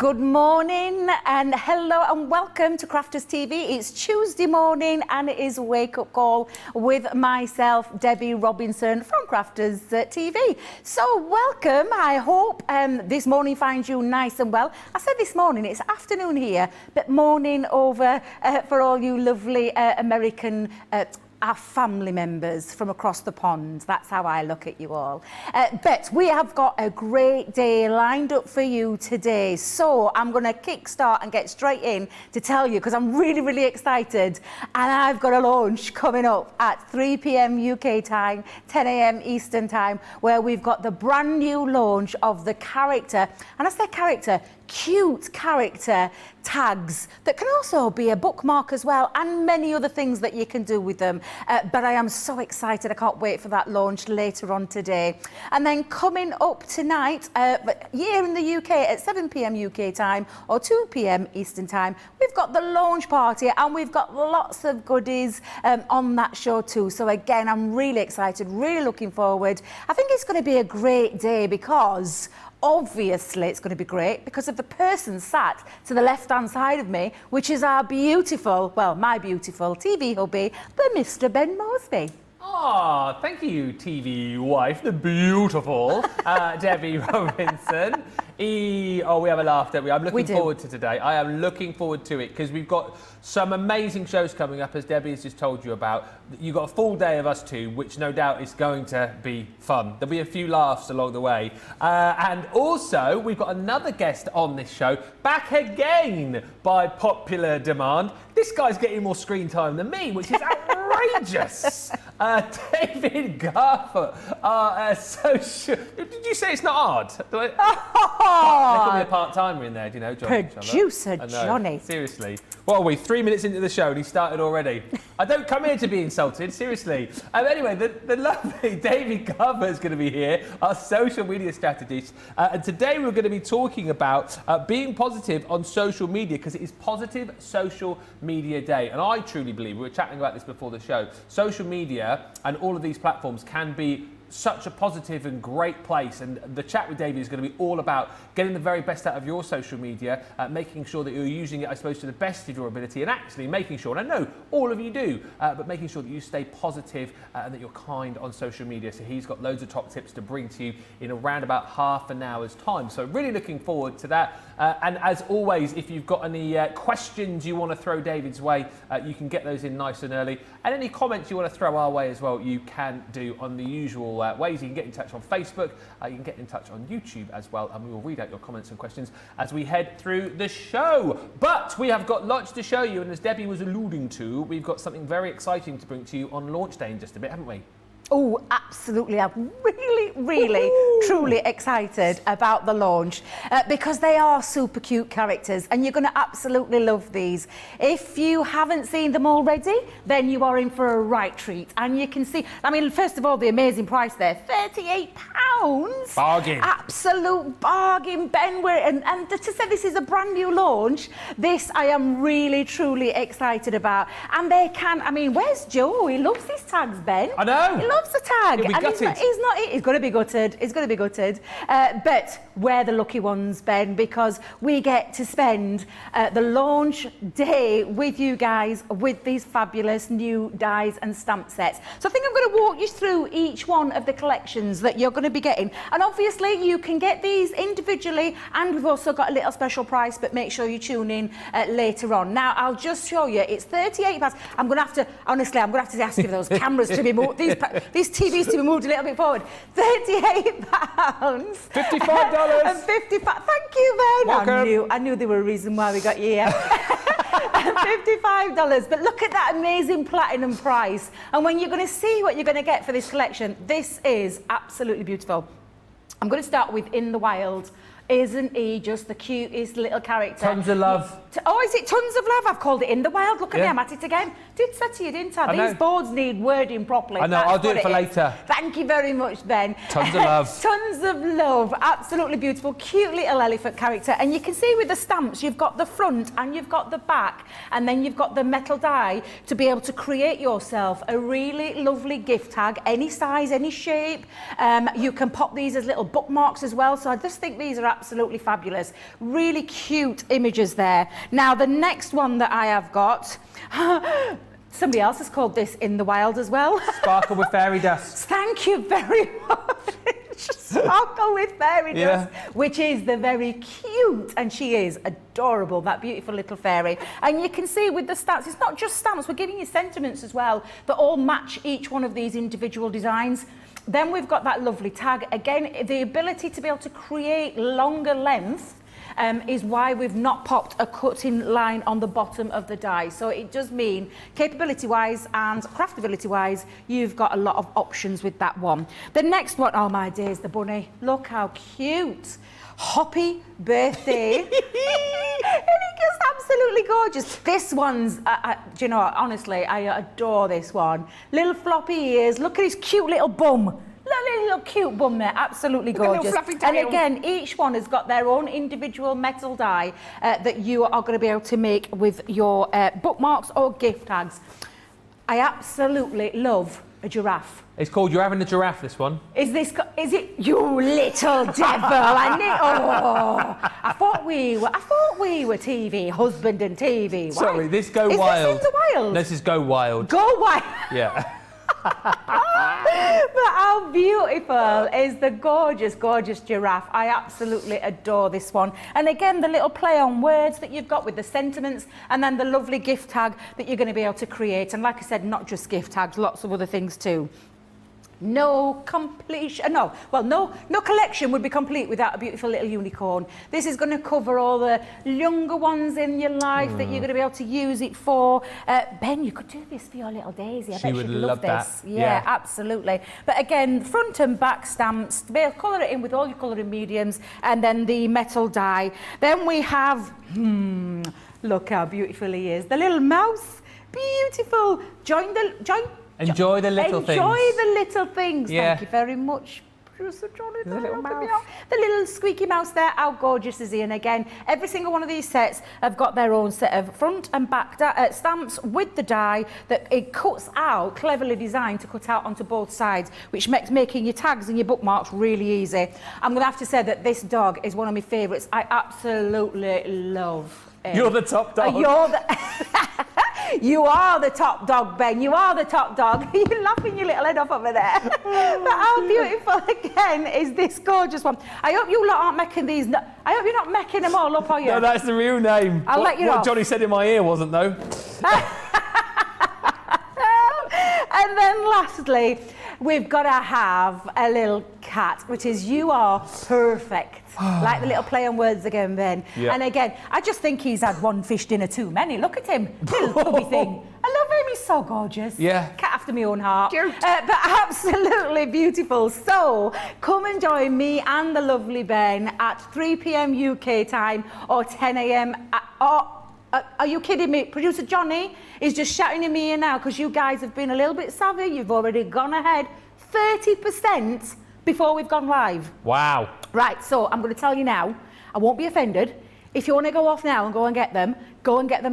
Good morning and hello and welcome to Crafters TV. It's Tuesday morning and it is a wake-up call with myself, Debbie Robinson from Crafters TV. So welcome. I hope this morning finds you nice and well. I said this morning, it's afternoon here, but morning over for all you lovely American our family members from across the pond. That's how I look at you all. But we have got a great day lined up for you today. So I'm going to kickstart and get straight in to tell you, because I'm really excited. And I've got a launch coming up at 3 p.m. UK time, 10 a.m. Eastern time, where we've got the brand new launch of the character. And I say character, cute character tags that can also be a bookmark as well, and many other things that you can do with them. But I am so excited. I can't wait for that launch later on today. And then coming up tonight, here in the UK at 7 p.m. UK time or 2 p.m. Eastern time, we've got the launch party and we've got lots of goodies on that show too. So again, I'm really excited, really looking forward. I think it's going to be a great day because obviously it's going to be great because of the person sat to the left-hand side of me, which is our beautiful, well, my beautiful TV hubby, the Mr. Ben Moseby. Ah, thank you, TV wife, the beautiful Debbie Robinson. Oh, we have a laugh, don't we? I'm looking forward to today. I am looking forward to it because we've got some amazing shows coming up, as Debbie has just told you about. You've got a full day of us two, which no doubt is going to be fun. There'll be a few laughs along the way. And also, we've got another guest on this show, back again by popular demand. This guy's getting more screen time than me, which is outrageous. David Garfor. Did you say it's not hard? They call me a part-timer in there, do you know, John? Producer Johnny. Seriously. What are we, 3 minutes into the show and he started already? I don't come here to be insulted, seriously. Anyway, the lovely David Garfor is going to be here, our social media strategist. And today we're going to be talking about being positive on social media, because it is Positive Social Media Day. And I truly believe, we were chatting about this before the show, social media and all of these platforms can be such a positive and great place, and the chat with David is going to be all about getting the very best out of your social media, making sure that you're using it, I suppose, to the best of your ability, and actually making sure, and I know all of you do, but making sure that you stay positive and that you're kind on social media. So he's got loads of top tips to bring to you in around about half an hour's time. So really looking forward to that. And as always, if you've got any questions you want to throw David's way, you can get those in nice and early. And any comments you want to throw our way as well, you can do on the usual ways. You can get in touch on Facebook, you can get in touch on YouTube as well, and we will read out your comments and questions as we head through the show. But we have got lots to show you, and as Debbie was alluding to, we've got something very exciting to bring to you on launch day in just a bit, haven't we? Oh, absolutely. I'm really, truly excited about the launch because they are super cute characters and you're going to absolutely love these. If you haven't seen them already, then you are in for a right treat. And you can see, I mean, first of all, the amazing price there, £38. Bargain. Absolute bargain, Ben. And to say this is a brand new launch, this I am really, truly excited about. And they can, I mean, where's Joe? He loves his tags, Ben. I know. He loves the tag. He'll be gutted. He's going to be gutted. He's going to be gutted. But we're the lucky ones, Ben, because we get to spend the launch day with you guys with these fabulous new dies and stamp sets. So I think I'm going to walk you through each one of the collections that you're going to be getting. And obviously you can get these individually, and we've also got a little special price, but make sure you tune in later on. Now, I'll just show you. It's £38. I'm going to have to, honestly, I'm going to have to ask you for those cameras to be moved. These TVs to be moved a little bit forward. £38. $55. And 55. Thank you, Ben. Welcome. I knew there were a reason why we got you here. $55. But look at that amazing platinum price. And when you're going to see what you're going to get for this collection, this is absolutely beautiful. I'm going to start with In the Wild. Isn't he just the cutest little character? Tons of love. Oh, is it Tons of Love? I've called it In the Wild. Look at me, I'm at it again. Did say to you, didn't I? These boards need wording properly. I know, I'll do it for later. Thank you very much, Ben. Tons of love. Tons of love. Absolutely beautiful, cute little elephant character. And you can see with the stamps, you've got the front and you've got the back, and then you've got the metal die to be able to create yourself a really lovely gift tag, any size, any shape. You can pop these as little bookmarks as well. So I just think these are absolutely fabulous. Really cute images there. Now, the next one that I have got, somebody else has called this in the wild as well. Sparkle with fairy dust. Thank you very much. Sparkle with fairy dust, which is the very cute, and she is adorable, that beautiful little fairy. And you can see with the stamps, it's not just stamps, we're giving you sentiments as well that all match each one of these individual designs. Then we've got that lovely tag. Again, the ability to be able to create longer length is why we've not popped a cutting line on the bottom of the die. So it does mean capability-wise and craftability-wise, you've got a lot of options with that one. The next one, oh my days, the bunny. Look how cute. Happy birthday. And it's just absolutely gorgeous. This one's, do you know what, honestly, I adore this one. Little floppy ears, look at his cute little bum. Little cute bum there, absolutely gorgeous. And again, each one has got their own individual metal die that you are going to be able to make with your bookmarks or gift tags. I absolutely love a giraffe. It's called You're Having a Giraffe, this one. Is it you little devil? I thought we were TV, husband and TV. Why? Sorry, this Go Is Wild. This in the wild? This is Go Wild. Go Wild. Yeah. But how beautiful is the gorgeous, gorgeous giraffe. I absolutely adore this one. And again, the little play on words that you've got with the sentiments, and then the lovely gift tag that you're going to be able to create. And like I said, not just gift tags, lots of other things too. No collection would be complete without a beautiful little unicorn. This is going to cover all the younger ones in your life that you're going to be able to use it for. Ben, you could do this for your little Daisy. I bet she'd love this. That. Yeah, absolutely. But again, front and back stamps, to be able to colour it in with all your colouring mediums, and then the metal die. Then we have, look how beautiful he is. The little mouse, beautiful. Enjoy the little things. Enjoy the little things. Yeah. Thank you very much, producer Johnny. The little mouse. The little squeaky mouse there. How gorgeous is he? And again, every single one of these sets have got their own set of front and back stamps with the die that it cuts out, cleverly designed to cut out onto both sides, which makes making your tags and your bookmarks really easy. I'm going to have to say that this dog is one of my favourites. I absolutely love him. You're the top dog. You are the top dog, Ben. You are the top dog. You're laughing your little head off over there. But how beautiful, again, is this gorgeous one. I hope you lot aren't making these. I hope you're not making them all up, are you? No, that's the real name. I'll let you know. What Johnny said in my ear wasn't, though. And then lastly, we've got to have a little cat, which is You Are Perfect. Like the little play on words again, Ben. Yeah. And again, I just think he's had one fish dinner too many. Look at him, little tubby thing. I love him, he's so gorgeous. Yeah. Cat after my own heart. Cute. But absolutely beautiful. So come and join me and the lovely Ben at 3 p.m. UK time or 10 a.m. Are you kidding me? Producer Johnny is just shouting at me here now because you guys have been a little bit savvy. You've already gone ahead 30% before we've gone live. Wow. Right, so I'm going to tell you now, I won't be offended. If you want to go off now and go and get them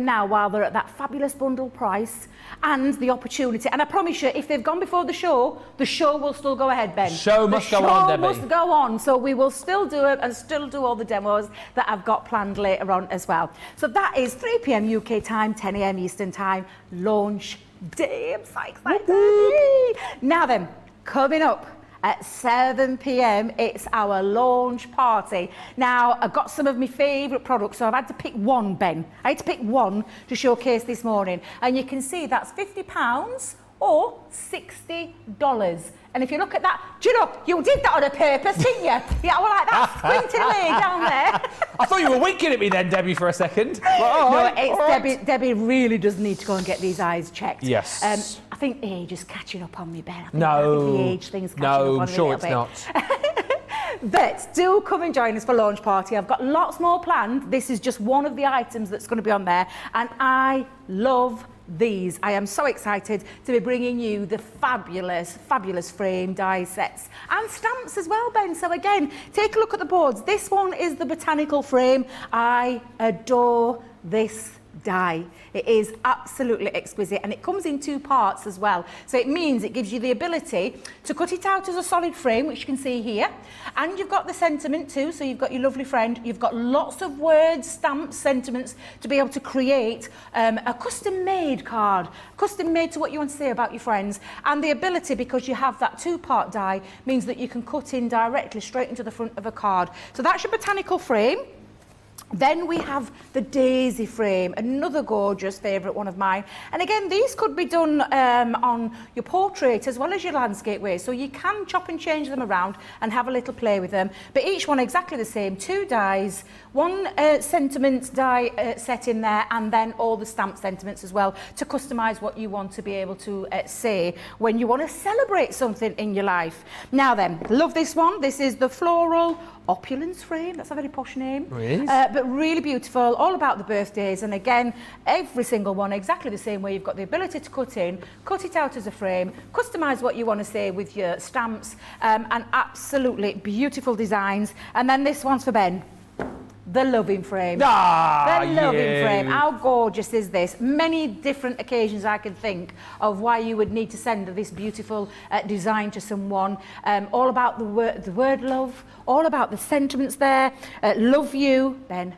now while they're at that fabulous bundle price and the opportunity. And I promise you, if they've gone before the show will still go ahead, Ben. Show must go on, Debbie. The show must go on. So we will still do it and still do all the demos that I've got planned later on as well. So that is 3 p.m. UK time, 10 a.m. Eastern time, launch day. I'm so excited. Now then, coming up at 7 p.m, it's our launch party. Now, I've got some of my favourite products, so I've had to pick one, Ben. I had to pick one to showcase this morning. And you can see that's £50 or $60. And if you look at that, do you know, you did that on a purpose, didn't you? Yeah, well, like that squinting away down there. I thought you were winking at me then, Debbie, for a second. Debbie really does need to go and get these eyes checked. Yes. I think age is catching up on me, Ben. I think the age thing's catching up on me. No, I'm sure it's not. But do come and join us for launch party. I've got lots more planned. This is just one of the items that's going to be on there. And I love these. I am so excited to be bringing you the fabulous, fabulous frame die sets and stamps as well, Ben. So again, take a look at the boards. This one is the Botanical frame. I adore this die. It is absolutely exquisite, and it comes in 2 parts as well. So it means it gives you the ability to cut it out as a solid frame, which you can see here, and you've got the sentiment too. So you've got your lovely friend, you've got lots of words, stamps, sentiments to be able to create a custom-made card, custom-made to what you want to say about your friends, and the ability, because you have that 2-part die, means that you can cut in directly straight into the front of a card. So that's your botanical frame. Then we have the daisy frame, another gorgeous favourite one of mine. And again, these could be done on your portrait as well as your landscape way. So you can chop and change them around and have a little play with them. But each one exactly the same, 2 dies, 1 sentiment die set in there, and then all the stamp sentiments as well to customise what you want to be able to say when you want to celebrate something in your life. Now then, love this one. This is the floral opulence frame. That's a very posh name. It is. But really beautiful, all about the birthdays. And again, every single one exactly the same way. You've got the ability to cut it out as a frame, customise what you want to say with your stamps, and absolutely beautiful designs. And then this one's for Ben. The loving frame. The loving frame. How gorgeous is this? Many different occasions I can think of why you would need to send this beautiful design to someone. All about the word love, all about the sentiments there. Love you, Ben.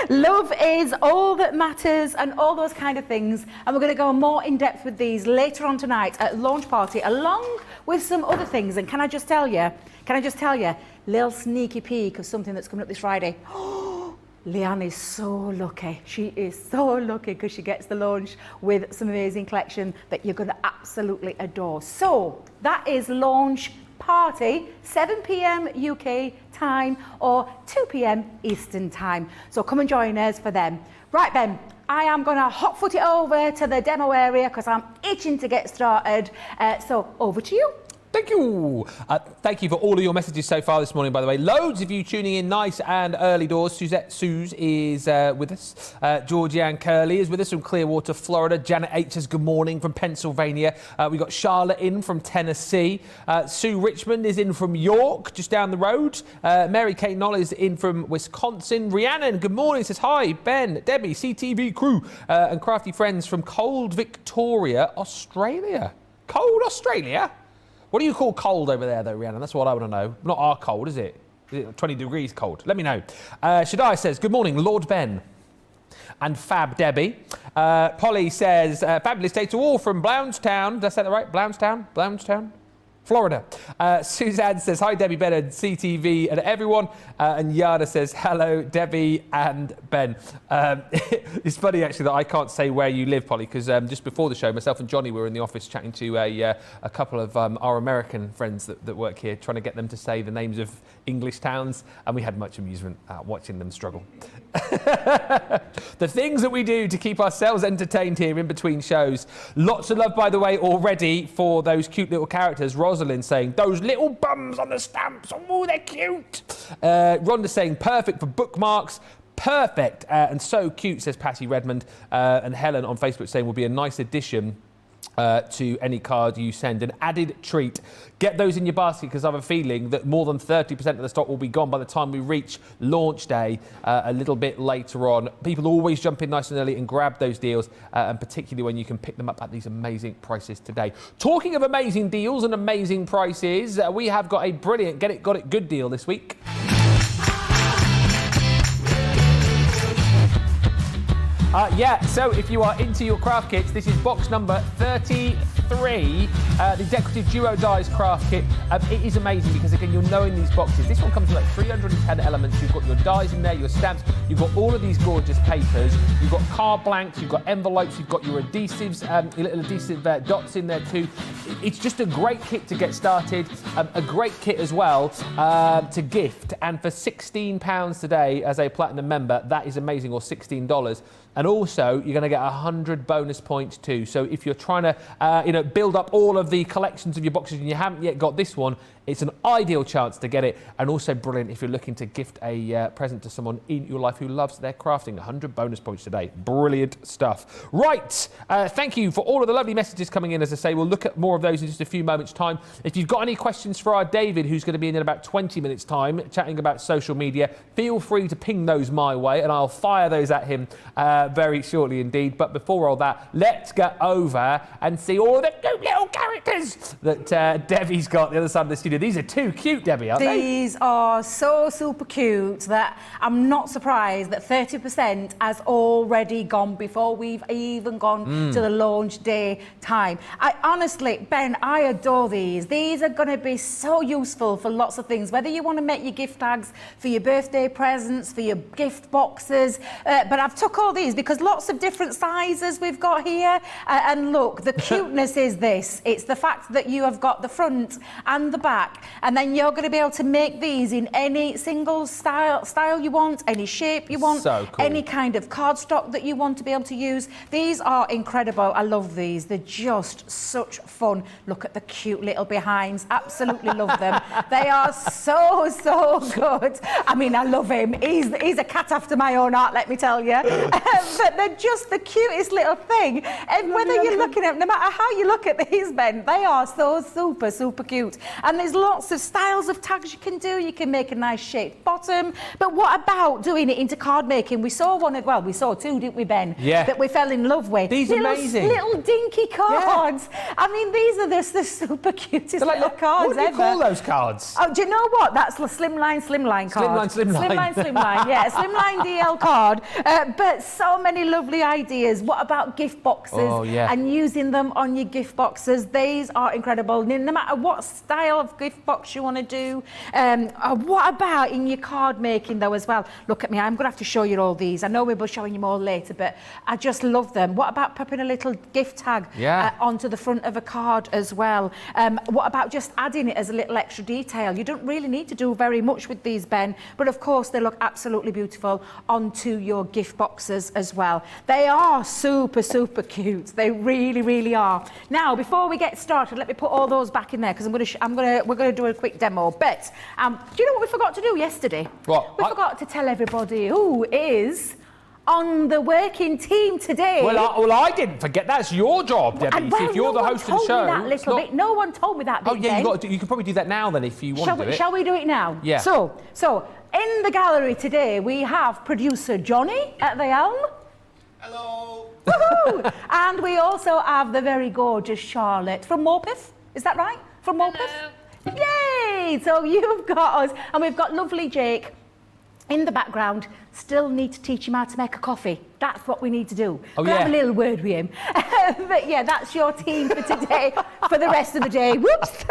Love is all that matters, and all those kind of things. And we're going to go more in depth with these later on tonight at launch party, along with some other things. And can I just tell you, little sneaky peek of something that's coming up this Friday. Leanne is so lucky. She is so lucky because she gets the launch with some amazing collection that you're going to absolutely adore. So that is launch party, 7 p.m. UK time or 2 p.m. Eastern time. So come and join us for them. Right, Ben, I am going to hot foot it over to the demo area because I'm itching to get started. So over to you. Thank you. Thank you for all of your messages so far this morning, by the way. Loads of you tuning in nice and early doors. Suze is with us. Georgianne Curley is with us from Clearwater, Florida. Janet H says good morning from Pennsylvania. We got Charlotte in from Tennessee. Sue Richmond is in from York, just down the road. Mary Kate Knoll is in from Wisconsin. Rhiannon, good morning, says hi. Ben, Debbie, CTV crew, and crafty friends from cold Victoria, Australia. Cold Australia? What do you call cold over there, though, Rhiannon? That's what I want to know. Not our cold, is it? Is it 20 degrees cold? Let me know. Shaddai says, good morning, Lord Ben and Fab Debbie. Polly says, fabulous day to all from Blountstown. Did I say that right? Blountstown? Florida. Suzanne says, hi, Debbie, Ben, and CTV, and everyone. And Yada says, hello, Debbie and Ben. It's funny, actually, that I can't say where you live, Polly, because just before the show, myself and Johnny were in the office chatting to a couple of our American friends that work here, trying to get them to say the names of English towns, and we had much amusement watching them struggle. The things that we do to keep ourselves entertained here in between shows. Lots of love, by the way, already for those cute little characters. Rosalind saying, those little bums on the stamps, oh, they're cute. Rhonda saying, perfect for bookmarks. Perfect and so cute, says Patty Redmond. And Helen on Facebook saying, will be a nice addition to any card you send. An added treat. Get those in your basket, because I have a feeling that more than 30% of the stock will be gone by the time we reach launch day a little bit later on. People always jump in nice and early and grab those deals, and particularly when you can pick them up at these amazing prices today. Talking of amazing deals and amazing prices, we have got a brilliant Get It Got It Good deal this week. So if you are into your craft kits, this is box number 33, the Decorative Duo Dies craft kit. It is amazing because, again, you'll know in these boxes, this one comes with like 310 elements. You've got your dies in there, your stamps, you've got all of these gorgeous papers, you've got card blanks, you've got envelopes, you've got your adhesives, your little adhesive dots in there too. It's just a great kit to get started, a great kit as well to gift. And for £16 today as a Platinum member, that is amazing, or $16. And also, you're going to get 100 bonus points too. So if you're trying to, build up all of the collections of your boxes and you haven't yet got this one, it's an ideal chance to get it, and also brilliant if you're looking to gift a present to someone in your life who loves their crafting. 100 bonus points today. Brilliant stuff. Right, thank you for all of the lovely messages coming in. As I say, we'll look at more of those in just a few moments' time. If you've got any questions for our David, who's going to be in about 20 minutes' time, chatting about social media, feel free to ping those my way, and I'll fire those at him very shortly indeed. But before all that, let's get over and see all the cute little characters that Debbie's got the other side of the studio. These are too cute, Debbie, aren't they? These are so super cute that I'm not surprised that 30% has already gone before we've even gone to the launch day time. Honestly, Ben, I adore these. These are going to be so useful for lots of things, whether you want to make your gift tags for your birthday presents, for your gift boxes. But I've took all these because lots of different sizes we've got here. And look, the cuteness is this. It's the fact that you have got the front and the back, and then you're going to be able to make these in any single style you want, any shape you want, so cool. Any kind of cardstock that you want to be able to use. These are incredible. I love these. They're just such fun. Look at the cute little behinds. Absolutely love them. They are so good. I mean, I love him. He's a cat after my own heart, let me tell you. But they're just the cutest little thing. And whether you're looking at, no matter how you look at these, Ben, they are so super cute. And there's lots of styles of tags you can do. You can make a nice shaped bottom. But what about doing it into card making? We saw we saw two, didn't we, Ben? Yeah. That we fell in love with. These are amazing. Little dinky cards. Yeah. I mean, these are the super cutest little cards ever. What do you call those cards? Oh, do you know what? That's the slimline card. Slimline. Yeah, slimline DL card. But so many lovely ideas. What about gift boxes? Oh, yeah. And using them on your gift boxes. These are incredible. No matter what style of gift box you want to do. What about in your card making though as well? Look at me, I'm going to have to show you all these. I know we'll be showing you more later, but I just love them. What about popping a little gift tag onto the front of a card as well? What about just adding it as a little extra detail? You don't really need to do very much with these, Ben, but of course they look absolutely beautiful onto your gift boxes as well. They are super cute. They really are. Now, before we get started, let me put all those back in there because we're going to do a quick demo. But do you know what we forgot to do yesterday? What? We forgot to tell everybody who is on the working team today. Well, I didn't forget. That's your job, Debbie. Well, if you're the host of the show. No one told me that. Oh, yeah, you can probably do that now then if you want to do it. Shall we do it now? Yeah. So in the gallery today we have producer Johnny at the helm. Hello. Woohoo! And we also have the very gorgeous Charlotte from Morpeth. Is that right? From Morpeth? Yay! So you've got us, and we've got lovely Jake in the background. Still need to teach him how to make a coffee. That's what we need to do. Oh, Have a little word with him. But yeah, that's your team for today, for the rest of the day. Whoops!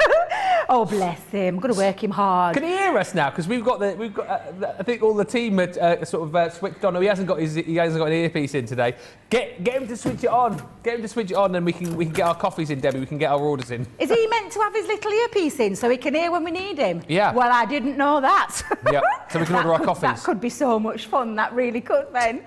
Oh, bless him. I'm going to work him hard. Can he hear us now? Because we've got I think all the team are sort of switched on. No, he hasn't got an earpiece in today. Get him to switch it on. Get him to switch it on, and we can get our coffees in, Debbie. We can get our orders in. Is he meant to have his little earpiece in so he can hear when we need him? Yeah. Well, I didn't know that. Yeah. So we can order our coffees. That could be so much fun. That really could, Ben.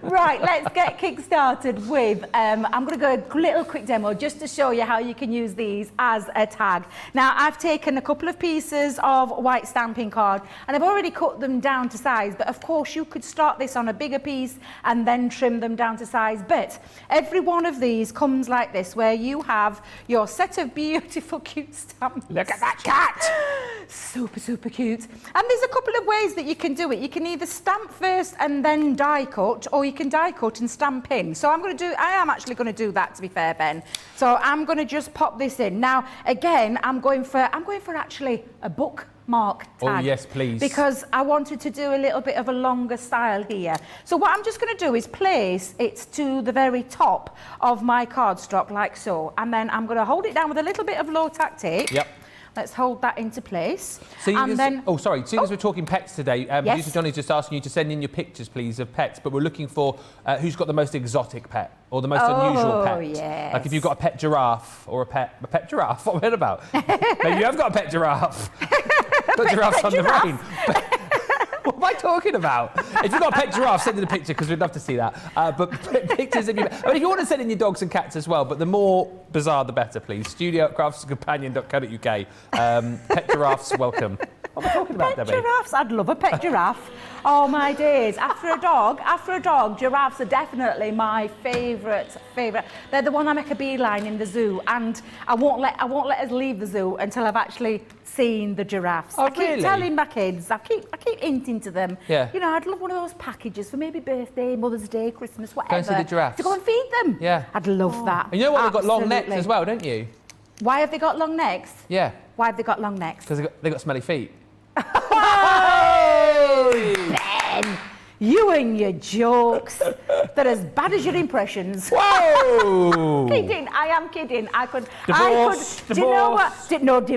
Right, let's get kick-started with, I'm going to go a little quick demo just to show you how you can use these as a tag. Now, I've taken a couple of pieces of white stamping card and I've already cut them down to size, but of course you could start this on a bigger piece and then trim them down to size. But every one of these comes like this, where you have your set of beautiful, cute stamps. Look at that cat! Super cute. And there's a couple of ways that you can do it. You can either stamp first and then die cut, or you can die cut and stamp in. So I am actually going to do that, to be fair, Ben. So I'm going to just pop this in. Now, again, I'm going for actually a bookmark tag. Oh, yes, please. Because I wanted to do a little bit of a longer style here. So what I'm just going to do is place it to the very top of my cardstock, like so. And then I'm going to hold it down with a little bit of low-tack tape. Yep. Let's hold that into place. Seeing as we're talking pets today, yes. Producer Johnny's just asking you to send in your pictures, please, of pets, but we're looking for who's got the most exotic pet or the most unusual pet. Yes. Like if you've got a pet giraffe or a pet giraffe, what am I on about? Maybe you have got a pet giraffe. Got giraffes on the brain. am I talking about? If you've got a pet giraffe, send in a picture because we'd love to see that. But pictures of your... I mean, if you want to send in your dogs and cats as well, but the more bizarre, the better, please. studio@craftscompanion.co.uk. Pet giraffes, welcome. What am I talking about, Debbie? Pet giraffes, I'd love a pet giraffe. Oh my days! After a dog, giraffes are definitely my favourite. They're the one I make a beeline in the zoo, and I won't let us leave the zoo until I've actually seen the giraffes. Oh, I keep really? telling my kids, I keep hinting to them. Yeah. You know, I'd love one of those packages for maybe birthday, Mother's Day, Christmas, whatever. Go and see the giraffes. To go and feed them. Yeah. I'd love that. And you know what? They've got long necks Absolutely. as well, don't you? Why have they got long necks? Yeah. Why have they got long necks? Because they've got smelly feet. Ben, you and your jokes. They're as bad as your impressions. Whoa! Kidding, I am kidding. Divorce. Do you know what?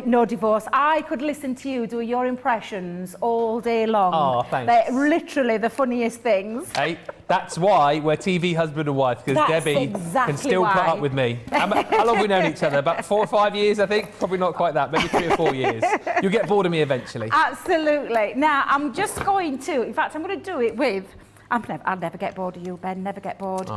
No divorce. I could listen to you do your impressions all day long. Oh, thanks. They're literally the funniest things. Hey, that's why we're TV husband and wife, because That's Debbie exactly can still put why. up with me. How long have we known each other? About 4 or 5 years, I think? Probably not quite that, maybe 3 or 4 years. You'll get bored of me eventually. Absolutely. Now, I'm just going to, in fact, I'm going to do it with, I'll never get bored of you, Ben, never get bored.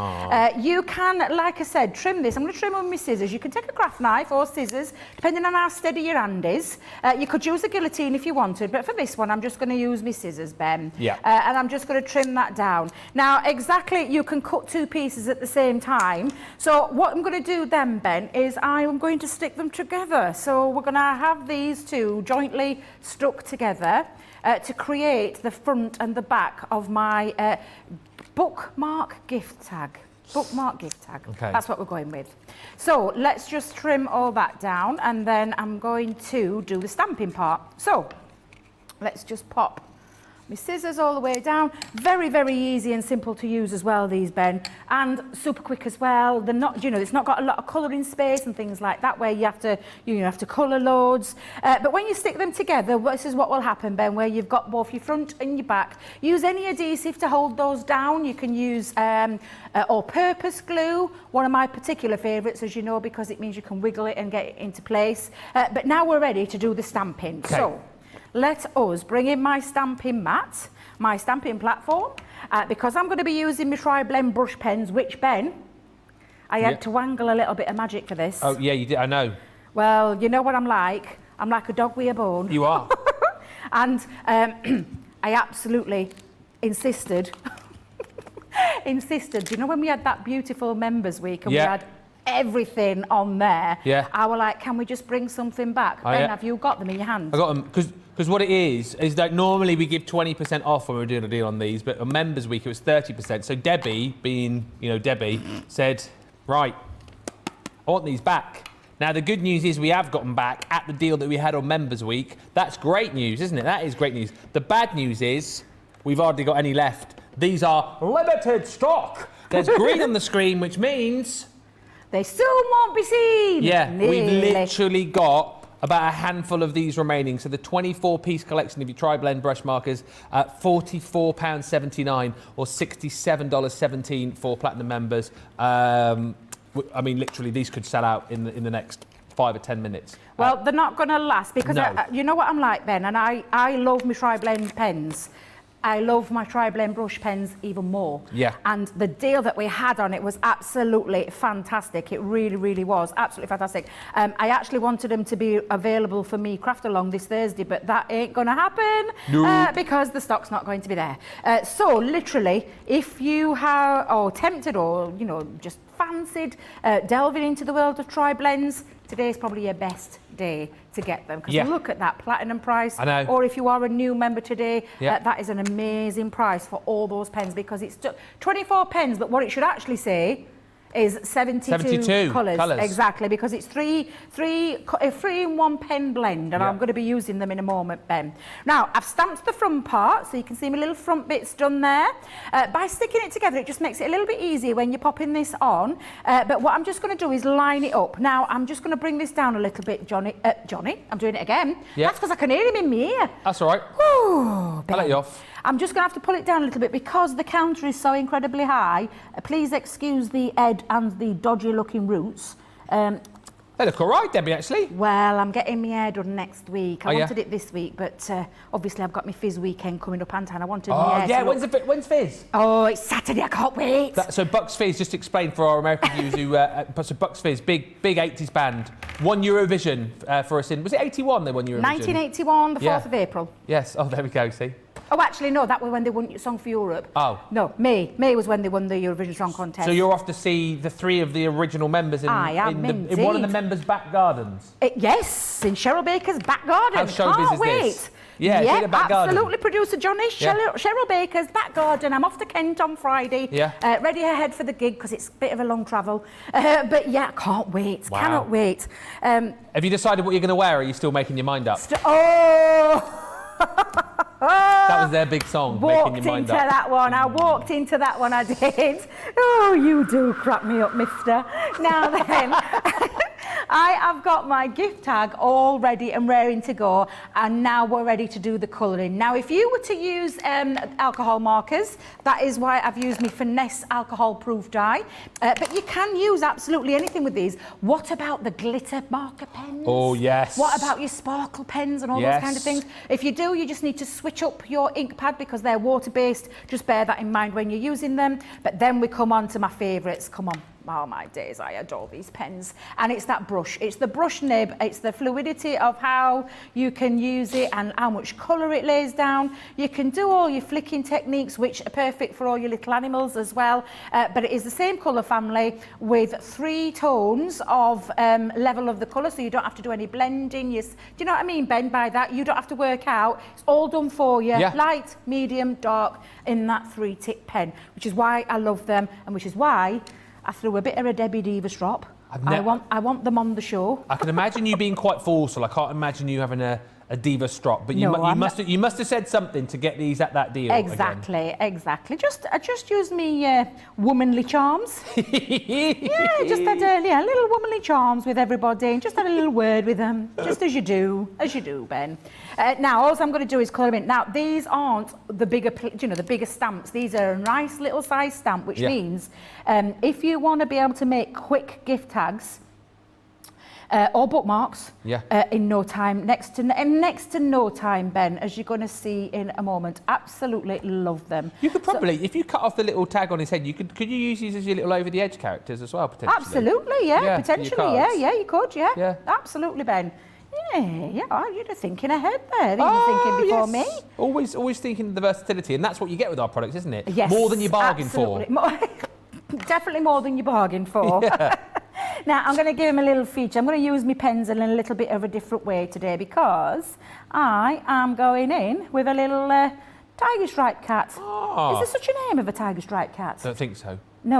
You can, like I said, trim this. I'm going to trim with my scissors. You can take a craft knife or scissors, depending on how steady your hand is. You could use a guillotine if you wanted, but for this one, I'm just going to use my scissors, Ben. Yeah. And I'm just going to trim that down. Now, exactly, you can cut 2 pieces at the same time. So what I'm going to do then, Ben, is I'm going to stick them together. So we're going to have these two jointly stuck together. To create the front and the back of my bookmark gift tag. Okay. That's what we're going with. So let's just trim all that down, and then I'm going to do the stamping part. So let's just pop my scissors all the way down. Very, very easy and simple to use as well, these, Ben, and super quick as well. They're not, you know, it's not got a lot of colouring space and things like that where you have to colour loads. But when you stick them together, this is what will happen, Ben, where you've got both your front and your back. Use any adhesive to hold those down. You can use all-purpose glue, one of my particular favourites, as you know, because it means you can wiggle it and get it into place. But now we're ready to do the stamping. Okay. So let us bring in my stamping mat, my stamping platform, because I'm going to be using my Tri-Blend brush pens, which, Ben, I had to wangle a little bit of magic for this. Oh, yeah, you did, I know. Well, you know what I'm like? I'm like a dog with a bone. You are. And I absolutely insisted, you know when we had that beautiful members week and we had everything on there, I was like, can we just bring something back? Ben, have you got them in your hand? I got them, because what it is that normally we give 20% off when we're doing a deal on these, but on Members Week it was 30%. So Debbie, being, you know, Debbie, said, right, I want these back. Now, the good news is we have got them back at the deal that we had on Members Week. That's great news, isn't it? That is great news. The bad news is we've hardly got any left. These are limited stock. There's green on the screen, which means they soon won't be seen. Yeah, Nearly. We've literally got about a handful of these remaining. So the 24-piece collection of your Tri-Blend brush markers at £44.79 or $67.17 for Platinum members. I mean, literally, these could sell out in the next 5 or 10 minutes. Well, they're not going to last because you know what I'm like, Ben, and I love my Tri-Blend pens. I love my Tri-Blend brush pens even more. Yeah. And the deal that we had on it was absolutely fantastic. It really, really was absolutely fantastic. I actually wanted them to be available for me craft along this Thursday, but that ain't going to happen because the stock's not going to be there. So literally, if you are tempted or, you know, just fancied delving into the world of Tri-Blends, today's probably your best day to get them, because look at that platinum price. I know. Or if you are a new member today, that is an amazing price for all those pens, because it's 24 pens, but what it should actually say is 72 colours. Exactly, because it's a 3-in-1 pen blend, and I'm going to be using them in a moment, Ben. Now, I've stamped the front part, so you can see my little front bits done there. By sticking it together, it just makes it a little bit easier when you're popping this on. But what I'm just going to do is line it up. Now, I'm just going to bring this down a little bit, Johnny. I'm doing it again. That's because I can hear him in my ear. That's all right. Ooh, I'll let you off. I'm just going to have to pull it down a little bit because the counter is so incredibly high. Please excuse the head and the dodgy looking roots. They look all right, Debbie, actually. Well, I'm getting my hair done next week. I Oh, yeah? wanted it this week, but obviously I've got my Fizz weekend coming up, and I wanted my hair yeah, to look... when's Fizz? Oh, it's Saturday, I can't wait. So Bucks Fizz, just to explain for our American viewers who... so Bucks Fizz, big 80s band, won Eurovision for us in... Was it 81 they won Eurovision? 1981, the 4th of April. Yes, oh, there we go, see. Oh, actually, no, that was when they won Song for Europe. Oh. No, May. May was when they won the Eurovision Song Contest. So you're off to see the 3 of the original members in one of the members' back gardens? Yes, in Cheryl Baker's back garden. How showbiz Can't is wait. this? Yeah, it's in the back garden. Absolutely, producer Johnny. Cheryl Baker's back garden. I'm off to Kent on Friday. Yeah. Ready ahead for the gig because it's a bit of a long travel. But yeah, can't wait. Wow. Cannot wait. Have you decided what you're going to wear, or are you still making your mind up? That was their big song, making your mind up. That one. I walked into that one, I did. Oh, you do crack me up, mister. Now then, I have got my gift tag all ready and raring to go, and now we're ready to do the colouring. Now, if you were to use alcohol markers, that is why I've used my Finesse alcohol-proof dye. But you can use absolutely anything with these. What about the glitter marker pens? Oh, yes. What about your sparkle pens and all those kind of things? If you do, you just need to switch up your ink pad because they're water-based. Just bear that in mind when you're using them. But then we come on to my favourites. Come on. Oh my days, I adore these pens. And it's that brush. It's the brush nib. It's the fluidity of how you can use it and how much colour it lays down. You can do all your flicking techniques, which are perfect for all your little animals as well. But it is the same colour family with 3 tones of level of the colour, so you don't have to do any blending. Do you know what I mean, Ben, by that? You don't have to work out. It's all done for you. Yeah. Light, medium, dark in that 3-tip pen, which is why I love them and which is why I threw a bit of a Debbie Diva strop. I want them on the show. I can imagine you being quite forceful. I can't imagine you having a Diva strop, but you must have said something to get these at that deal. Exactly. I just used me womanly charms. Just had little womanly charms with everybody, and just had a little word with them, just as you do, Ben. Now, all I'm going to do is colour them in. Now, these aren't the bigger stamps. These are a nice little size stamp, which means if you want to be able to make quick gift tags. Or bookmarks in no time, next to no time, Ben, as you're going to see in a moment. Absolutely love them. You could probably, if you cut off the little tag on his head, could you use these as your little over-the-edge characters as well, potentially? Absolutely, potentially, you could, absolutely, Ben. You're thinking ahead there. You're thinking before me. Always thinking of the versatility, and that's what you get with our products, isn't it? Yes, more than you bargain for. Definitely more than you bargain for. Yeah. Now, I'm going to give him a little feature. I'm going to use my pencil in a little bit of a different way today because I am going in with a little tiger stripe cat. Oh. Is there such a name of a tiger stripe cat? Don't think so. No.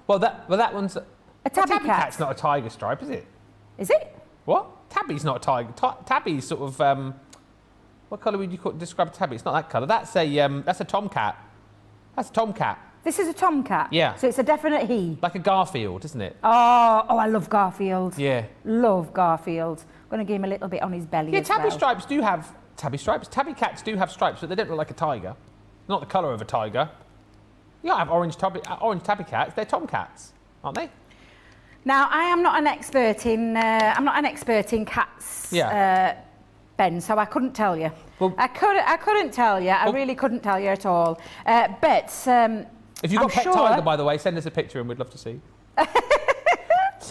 Well, that one's... A tabby cat. Cat's not a tiger stripe, is it? Is it? What? Tabby's not a tiger. Tabby's sort of... what colour would you describe a tabby? It's not that colour. That's a tomcat. That's a tomcat. This is a tomcat? Yeah. So it's a definite he? Like a Garfield, isn't it? Oh, I love Garfield. Yeah. Love Garfield. I'm going to give him a little bit on his belly as well. Tabby stripes do have... Tabby stripes? Tabby cats do have stripes, but they don't look like a tiger. Not the colour of a tiger. You don't have orange tabby cats. They're tomcats, aren't they? Now, I am not an expert in... I'm not an expert in cats, Ben, so I couldn't tell you. Well, I couldn't tell you. I really couldn't tell you at all. But... if you've got pet tiger, by the way, send us a picture and we'd love to see.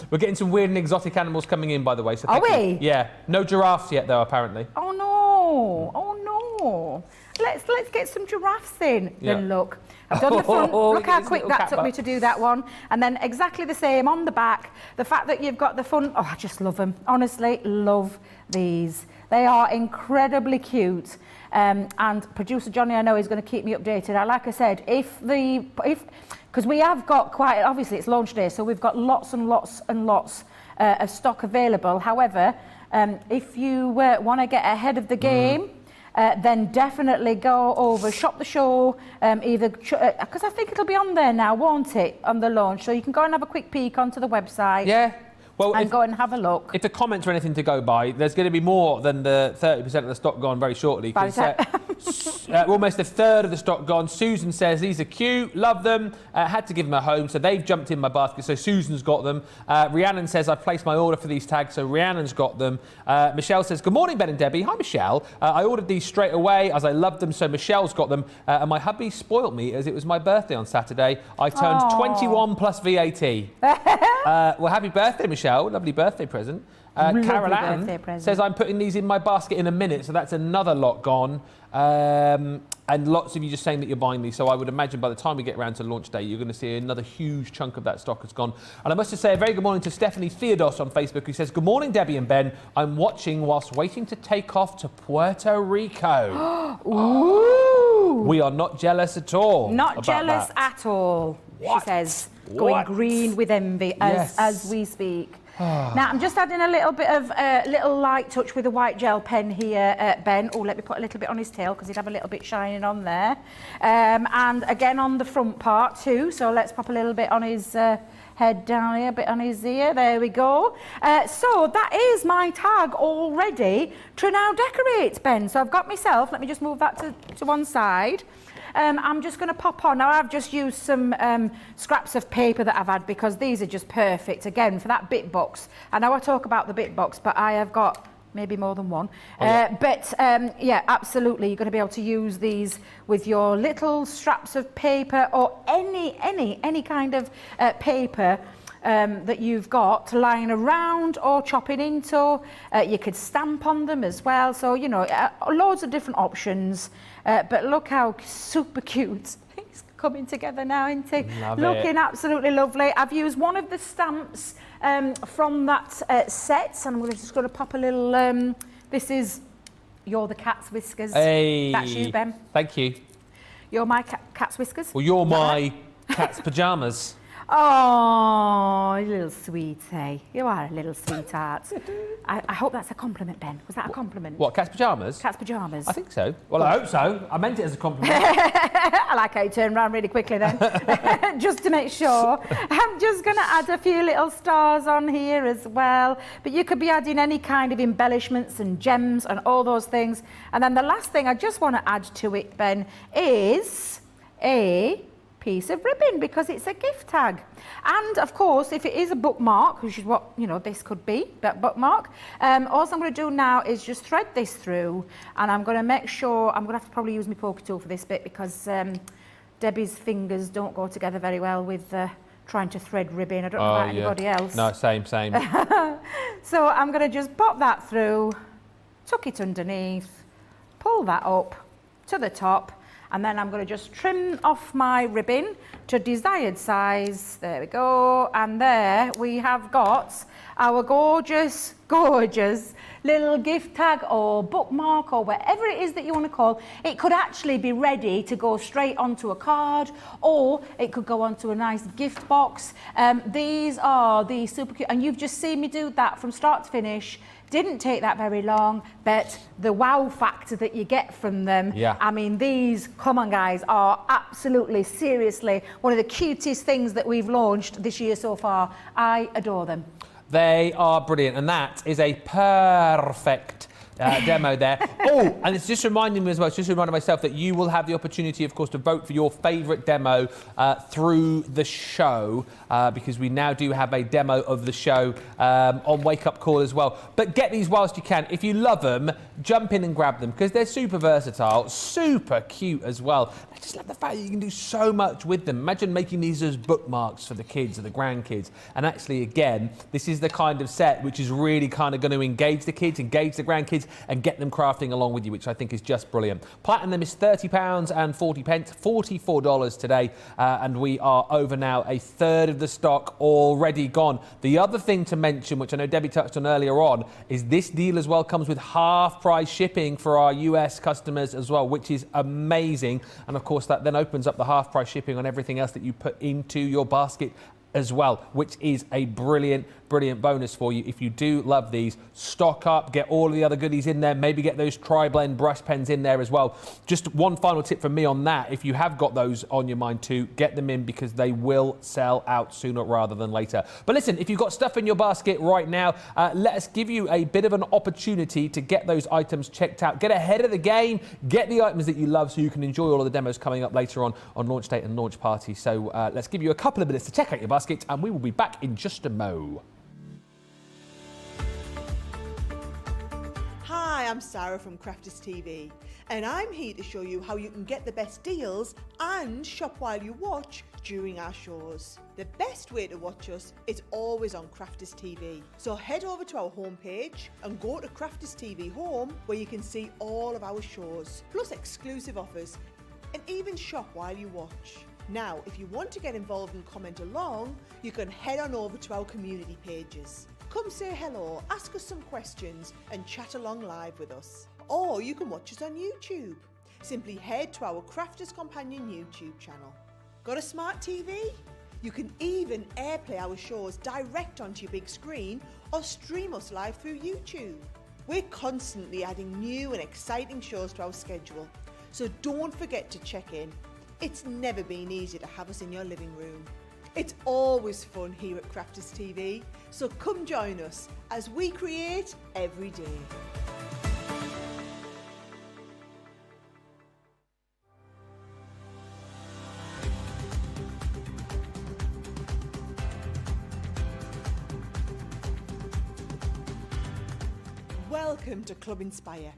We're getting some weird and exotic animals coming in, by the way. So are we? Yeah. No giraffes yet, though, apparently. Oh, no. Oh, no. Let's get some giraffes in. Yeah. Then look. I've done the front. Look how quick that took me to do that one. And then exactly the same on the back. The fact that you've got the front. Oh, I just love them. Honestly, love these. They are incredibly cute. And producer Johnny, I know, is going to keep me updated. Like I said, because we have got quite, obviously it's launch day, so we've got lots and lots and lots of stock available. However, if you want to get ahead of the game, then definitely go over, shop the show, because I think it'll be on there now, won't it, on the launch? So you can go and have a quick peek onto the website. Yeah. Well, go and have a look. If the comments are anything to go by, there's going to be more than the 30% of the stock gone very shortly. Because Almost a third of the stock gone. Susan says these are cute, love them. Had to give them a home, so they've jumped in my basket. So Susan's got them. Rhiannon says I've placed my order for these tags, so Rhiannon's got them. Michelle says good morning, Ben and Debbie. Hi, Michelle. I ordered these straight away as I loved them, so Michelle's got them. And my hubby spoilt me as it was my birthday on Saturday. I turned 21 plus VAT. Well, happy birthday, Michelle. Lovely birthday present. Carol Ann says I'm putting these in my basket in a minute, so that's another lot gone. And lots of you just saying that you're buying these, so I would imagine by the time we get around to launch day, you're going to see another huge chunk of that stock has gone. And I must just say a very good morning to Stephanie Theodos on Facebook, who says, good morning, Debbie and Ben. I'm watching whilst waiting to take off to Puerto Rico. Ooh. We are not jealous at all. Not jealous at all, she says, going green with envy as we speak. Now, I'm just adding a little bit of little light touch with a white gel pen here, Ben. Oh, let me put a little bit on his tail because he'd have a little bit shining on there. And again on the front part too. So let's pop a little bit on his head down here, a bit on his ear. There we go. So that is my tag all ready to now decorate, Ben. So I've got myself, let me just move that to one side. I'm just going to pop on. Now, I've just used some scraps of paper that I've had because these are just perfect, again, for that bit box. I know I talk about the bit box, but I have got maybe more than one. Yeah, absolutely. You're going to be able to use these with your little straps of paper or any kind of paper that you've got lying around or chopping into. You could stamp on them as well. So, you know, loads of different options. But look how super cute. It's coming together now, isn't it? Looking absolutely lovely. I've used one of the stamps from that set, and I'm just going to pop a little, this is, you're the cat's whiskers. Hey. That's you, Ben. Thank you. You're my cat's whiskers. Well, you're my cat's pyjamas. Oh, you little sweetie. You are a little sweetheart. I hope that's a compliment, Ben. Was that a compliment? What, cat's pyjamas? Cat's pyjamas. I think so. Well, I hope so. I meant it as a compliment. I like how you turn around really quickly then. Just to make sure. I'm just going to add a few little stars on here as well. But you could be adding any kind of embellishments and gems and all those things. And then the last thing I just want to add to it, Ben, is a piece of ribbon because it's a gift tag. And of course, if it is a bookmark, which is what, you know, this could be, that bookmark, all I'm going to do now is just thread this through, and I'm going to make sure, I'm going to have to probably use my poker tool for this bit because Debbie's fingers don't go together very well with trying to thread ribbon. I don't know about anybody else. No, same. So I'm going to just pop that through, tuck it underneath, pull that up to the top, and then I'm going to just trim off my ribbon to desired size. There we go. And there we have got our gorgeous, gorgeous little gift tag or bookmark or whatever it is that you want to call. It could actually be ready to go straight onto a card, or it could go onto a nice gift box. These are the super cute, and you've just seen me do that from start to finish. Didn't take that very long, but the wow factor that you get from them, I mean, these, come on guys, are absolutely, seriously, one of the cutest things that we've launched this year so far. I adore them. They are brilliant, and that is a perfect demo there. Oh, and it's just reminding me as well, it's just reminding myself that you will have the opportunity, of course, to vote for your favourite demo through the show, because we now do have a demo of the show on Wake Up Call as well. But get these whilst you can. If you love them, jump in and grab them, because they're super versatile, super cute as well. I just love the fact that you can do so much with them. Imagine making these as bookmarks for the kids or the grandkids. And actually, again, this is the kind of set which is really kind of going to engage the kids, engage the grandkids, and get them crafting along with you, which I think is just brilliant. Platinum is £30 and 40 pence, $44 today, and we are over now. A third of the stock already gone. The other thing to mention, which I know Debbie touched on earlier on, is this deal as well comes with half price shipping for our US customers as well, which is amazing. And of course, that then opens up the half price shipping on everything else that you put into your basket as well, which is a brilliant bonus for you. If you do love these, stock up, get all of the other goodies in there, maybe get those tri-blend brush pens in there as well. Just one final tip from me on that: if you have got those on your mind too, get them in, because they will sell out sooner rather than later. But listen, if you've got stuff in your basket right now, let us give you a bit of an opportunity to get those items checked out. Get ahead of the game, get the items that you love so you can enjoy all of the demos coming up later on launch date and launch party. So let's give you a couple of minutes to check out your basket, and we will be back in just a mo. Hi, I'm Sarah from Crafters TV, and I'm here to show you how you can get the best deals and shop while you watch during our shows. The best way to watch us is always on Crafters TV. So head over to our homepage and go to Crafters TV Home, where you can see all of our shows, plus exclusive offers, and even shop while you watch. Now, if you want to get involved and comment along, you can head on over to our community pages. Come say hello, ask us some questions and chat along live with us. Or you can watch us on YouTube. Simply head to our Crafters Companion YouTube channel. Got a smart TV? You can even airplay our shows direct onto your big screen or stream us live through YouTube. We're constantly adding new and exciting shows to our schedule, so don't forget to check in. It's never been easier to have us in your living room. It's always fun here at Crafters TV, so come join us as we create every day. Welcome to Club Inspire,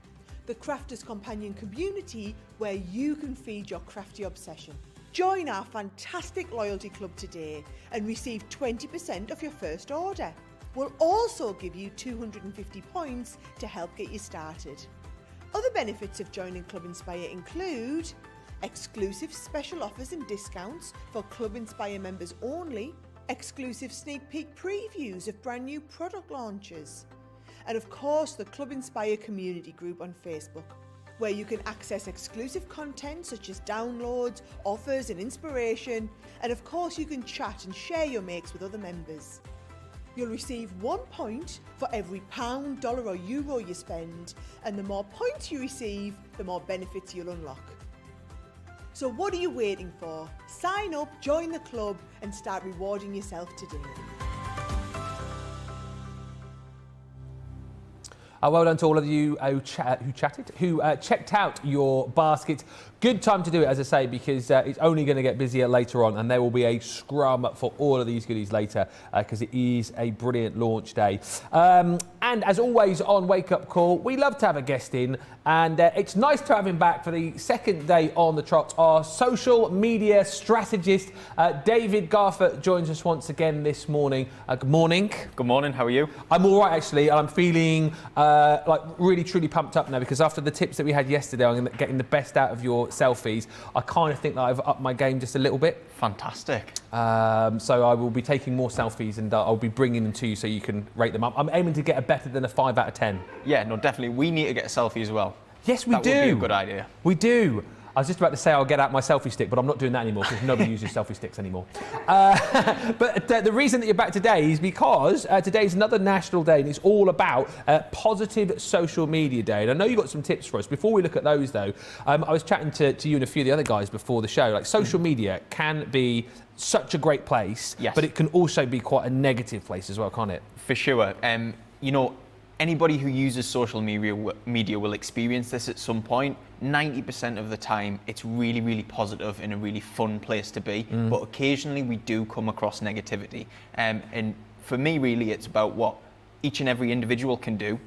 the Crafters Companion community where you can feed your crafty obsession. Join our fantastic loyalty club today and receive 20% off your first order. We'll also give you 250 points to help get you started. Other benefits of joining Club Inspire include exclusive special offers and discounts for Club Inspire members only, exclusive sneak peek previews of brand new product launches, and of course the Club Inspire community group on Facebook, where you can access exclusive content such as downloads, offers and inspiration, and of course you can chat and share your makes with other members. You'll receive 1 point for every pound, dollar or euro you spend, and the more points you receive, the more benefits you'll unlock. So what are you waiting for? Sign up, join the club and start rewarding yourself today. Well done to all of you who checked out your basket. Good time to do it, as I say, because it's only going to get busier later on, and there will be a scrum for all of these goodies later, because it is a brilliant launch day. And as always on Wake Up Call, we love to have a guest in, and it's nice to have him back for the second day on the trot. Our social media strategist, David Garford, joins us once again this morning. Good morning. Good morning, how are you? I'm all right, actually, and I'm feeling like really truly pumped up now, because after the tips that we had yesterday on getting the best out of your selfies, I kind of think that I've upped my game just a little bit. Fantastic. So I will be taking more selfies, and I'll be bringing them to you so you can rate them up. I'm aiming to get a better than a 5 out of 10. Yeah, no, definitely. We need to get a selfie as well. Yes, we do. That would be a good idea. We do. I was just about to say I'll get out my selfie stick, but I'm not doing that anymore because nobody uses selfie sticks anymore. But the reason that you're back today is because today's another national day, and it's all about positive social media day. And I know you've got some tips for us. Before we look at those, though, I was chatting to you and a few of the other guys before the show. Like, social media can be such a great place, yes, but it can also be quite a negative place as well, can't it? For sure. You know, anybody who uses social media will experience this at some point. 90% of the time, it's really, really positive and a really fun place to be. But occasionally we do come across negativity. And for me, really, it's about what each and every individual can do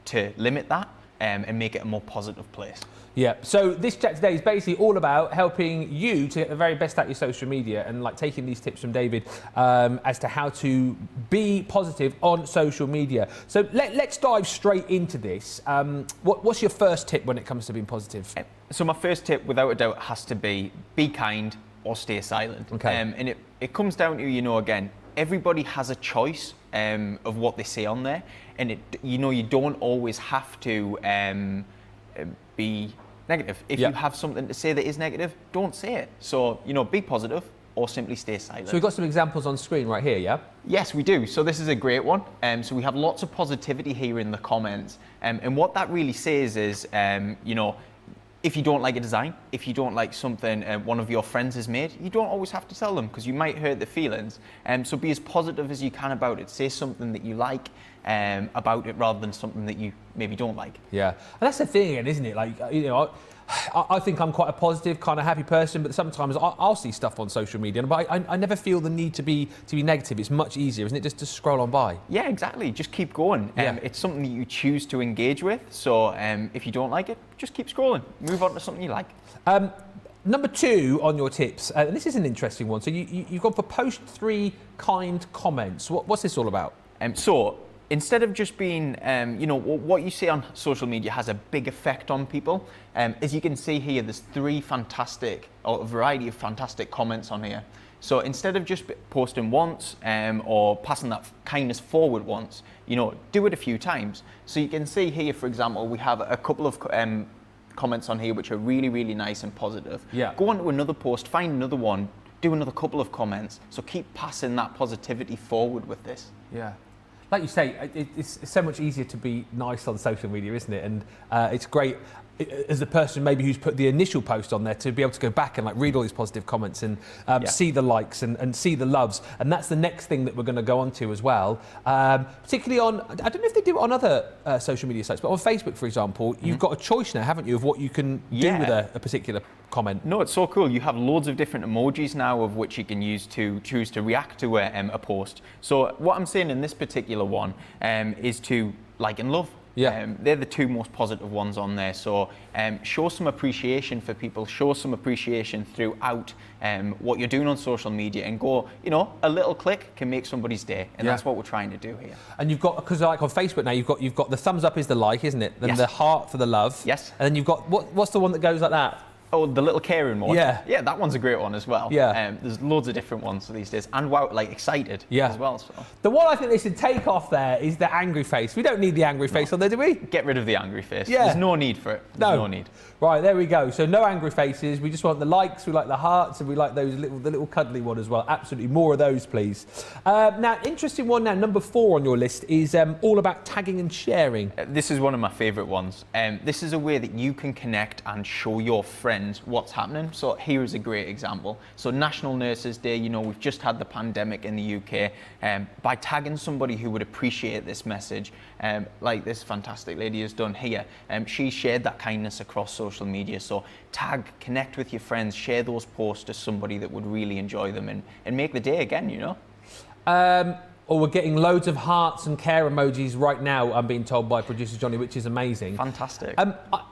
to limit that and make it a more positive place. Yeah, so this chat today is basically all about helping you to get the very best out of your social media, and like taking these tips from David as to how to be positive on social media. So let's dive straight into this. What's your first tip when it comes to being positive? So my first tip, without a doubt, has to be kind or stay silent. Okay. And it comes down to, you know, again, everybody has a choice of what they say on there, and you don't always have to be negative. If you have something to say that is negative, don't say it. So, be positive, or simply stay silent. So we've got some examples on screen right here, yeah? Yes, we do. So this is a great one. So we have lots of positivity here in the comments. And what that really says is, you know, if you don't like a design, if you don't like something one of your friends has made, you don't always have to tell them because you might hurt their feelings. So be as positive as you can about it. Say something that you like about it rather than something that you maybe don't like. Yeah, and that's the thing again, isn't it? Like, you know, I think I'm quite a positive, kind of happy person, but sometimes I'll see stuff on social media, but I never feel the need to be negative. It's much easier, isn't it, just to scroll on by? Yeah, exactly. Just keep going. It's something that you choose to engage with. So if you don't like it, just keep scrolling. Move on to something you like. Number 2 on your tips, and this is an interesting one. So you've gone for post 3 kind comments. What's this all about? So instead of just being, you know, what you see on social media has a big effect on people. As you can see here, there's 3 fantastic, or a variety of fantastic comments on here. So instead of just posting once or passing that kindness forward once, you know, do it a few times. So you can see here, for example, we have a couple of comments on here which are really, really nice and positive. Yeah. Go on to another post, find another one, do another couple of comments. So keep passing that positivity forward with this. Yeah. Like you say, it's so much easier to be nice on social media, isn't it? And it's great as the person maybe who's put the initial post on there to be able to go back and like read all these positive comments and see the likes and see the loves. And that's the next thing that we're going to go on to as well. Particularly on, I don't know if they do it on other social media sites, but on Facebook, for example, you've got a choice now, haven't you, of what you can do with a particular comment. No, it's so cool. You have loads of different emojis now of which you can use to choose to react to a post. So what I'm saying in this particular one is to like and love. Yeah. They're the 2 most positive ones on there. So show some appreciation for people, show some appreciation throughout what you're doing on social media, and go, you know, a little click can make somebody's day. And that's what we're trying to do here. And you've got, because like on Facebook now, you've got the thumbs up is the like, isn't it? Then Yes. the heart for the love. Yes. And then you've got, what's the one that goes like that? Oh, the little caring one. Yeah. Yeah, that one's a great one as well. Yeah. There's loads of different ones these days. And wow, like excited as well. So. The one I think they should take off there is the angry face. We don't need the angry face on there, do we? Get rid of the angry face. Yeah. There's no need for it. There's no need. Right, there we go. So no angry faces. We just want the likes, we like the hearts, and we like those the little cuddly one as well. Absolutely, more of those, please. Now, interesting one now, number 4 on your list is all about tagging and sharing. This is one of my favourite ones. This is a way that you can connect and show your friends what's happening. So here is a great example. So National Nurses Day, you know, we've just had the pandemic in the UK. By tagging somebody who would appreciate this message, like this fantastic lady has done here, she shared that kindness across social media. So tag, connect with your friends, share those posts to somebody that would really enjoy them and make the day again, you know. Or we're getting loads of hearts and care emojis right now, I'm being told by producer Johnny, which is amazing. Fantastic.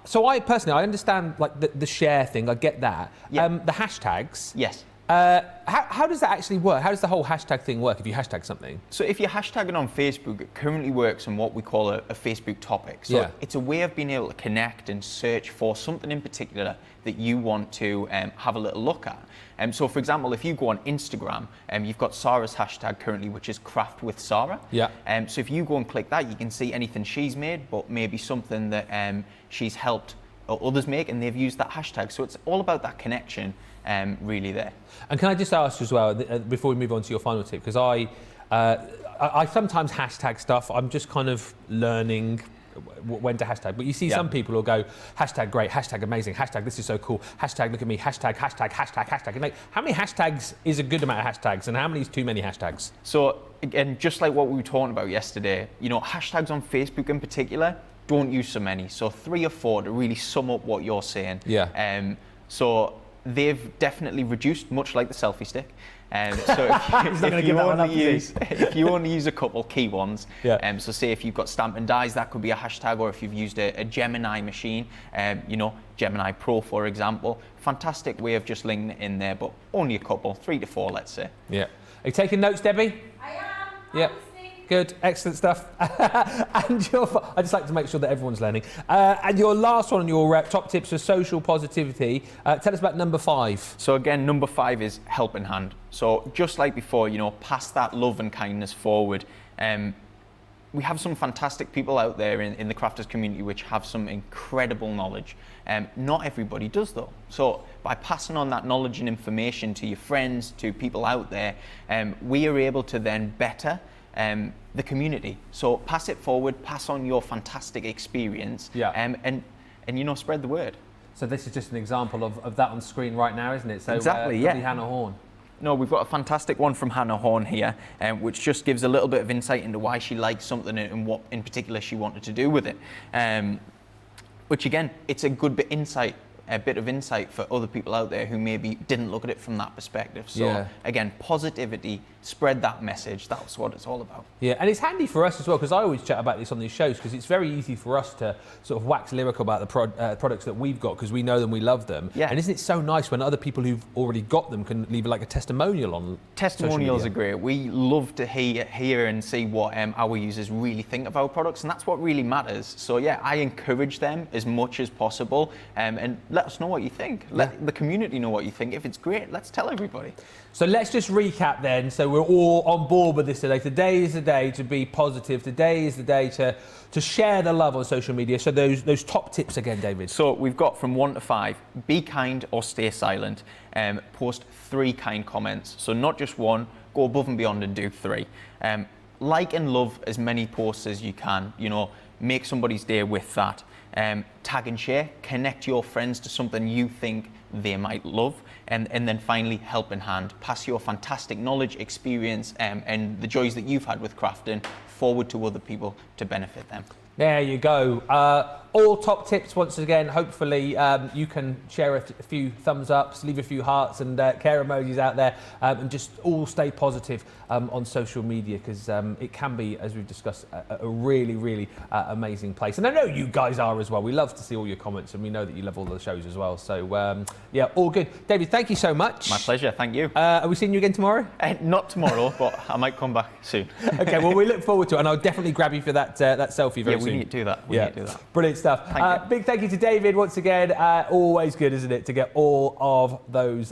So I personally, I understand like the share thing, I get that. Yeah. The hashtags. Yes. How does that actually work? How does the whole hashtag thing work if you hashtag something? So if you're hashtagging on Facebook, it currently works on what we call a Facebook topic. So it's a way of being able to connect and search for something in particular that you want to have a little look at. So for example, if you go on Instagram, you've got Sarah's hashtag currently, which is Craft with Sarah. Yeah. So if you go and click that, you can see anything she's made, but maybe something that she's helped others make, and they've used that hashtag. So it's all about that connection. Really there. And can I just ask as well, before we move on to your final tip, because I sometimes hashtag stuff, I'm just kind of learning when to hashtag, but you see some people will go, hashtag great, hashtag amazing, hashtag this is so cool, hashtag look at me, hashtag, and like, how many hashtags is a good amount of hashtags and how many is too many hashtags? So again, just like what we were talking about yesterday, you know, hashtags on Facebook in particular, don't use so many. So 3 or 4 to really sum up what you're saying. Yeah. So they've definitely reduced, much like the selfie stick. So if you only use a couple key ones, so say if you've got Stamp and Dies, that could be a hashtag, or if you've used a Gemini machine, you know, Gemini Pro, for example, fantastic way of just linking it in there, but only a couple, 3 to 4, let's say. Yeah. Are you taking notes, Debbie? I am. Yeah. Good, excellent stuff. And I just like to make sure that everyone's learning. And your last one on your top tips for social positivity, tell us about number 5. So again, number 5 is helping hand. So just like before, you know, pass that love and kindness forward. we have some fantastic people out there in the crafters community which have some incredible knowledge. Not everybody does though. So by passing on that knowledge and information to your friends, to people out there, we are able to then better the community. So pass it forward, pass on your fantastic experience, and you know, spread the word. So this is just an example of that on screen right now, isn't it? So exactly, yeah. Hannah Horn. No, we've got a fantastic one from Hannah Horn here, which just gives a little bit of insight into why she liked something and what in particular she wanted to do with it. Which again, it's a good bit of insight for other people out there who maybe didn't look at it from that perspective. So again, positivity, spread that message. That's what it's all about. Yeah, and it's handy for us as well, because I always chat about this on these shows, because it's very easy for us to sort of wax lyrical about the products that we've got, because we know them, we love them. Yeah. And isn't it so nice when other people who've already got them can leave like a testimonial on Testimonials are great. We love to hear and see what our users really think of our products, and that's what really matters. So yeah, I encourage them as much as possible, and let us know what you think. Let the community know what you think. If it's great, let's tell everybody. So let's just recap then, so we're all on board with this today. Today is the day to be positive. Today is the day to share the love on social media. So those top tips again, David. So we've got from 1 to 5, be kind or stay silent. Post 3 kind comments. So not just 1, go above and beyond and do 3. Like and love as many posts as you can, you know, make somebody's day with that. Tag and share, connect your friends to something you think they might love, and then finally help in hand. Pass your fantastic knowledge, experience, and the joys that you've had with crafting forward to other people to benefit them. There you go. All top tips once again. Hopefully you can share a few thumbs ups, leave a few hearts and care emojis out there, and just all stay positive on social media, because it can be, as we've discussed, a really, really amazing place. And I know you guys are as well. We love to see all your comments, and we know that you love all the shows as well. So yeah, all good. David, thank you so much. My pleasure. Thank you. Are we seeing you again tomorrow? Not tomorrow, but I might come back soon. Okay, well, we look forward to it, and I'll definitely grab you for that selfie very soon. We need to do that. We need to do that. Brilliant stuff. Big thank you to David once again. Always good, isn't it, to get all of those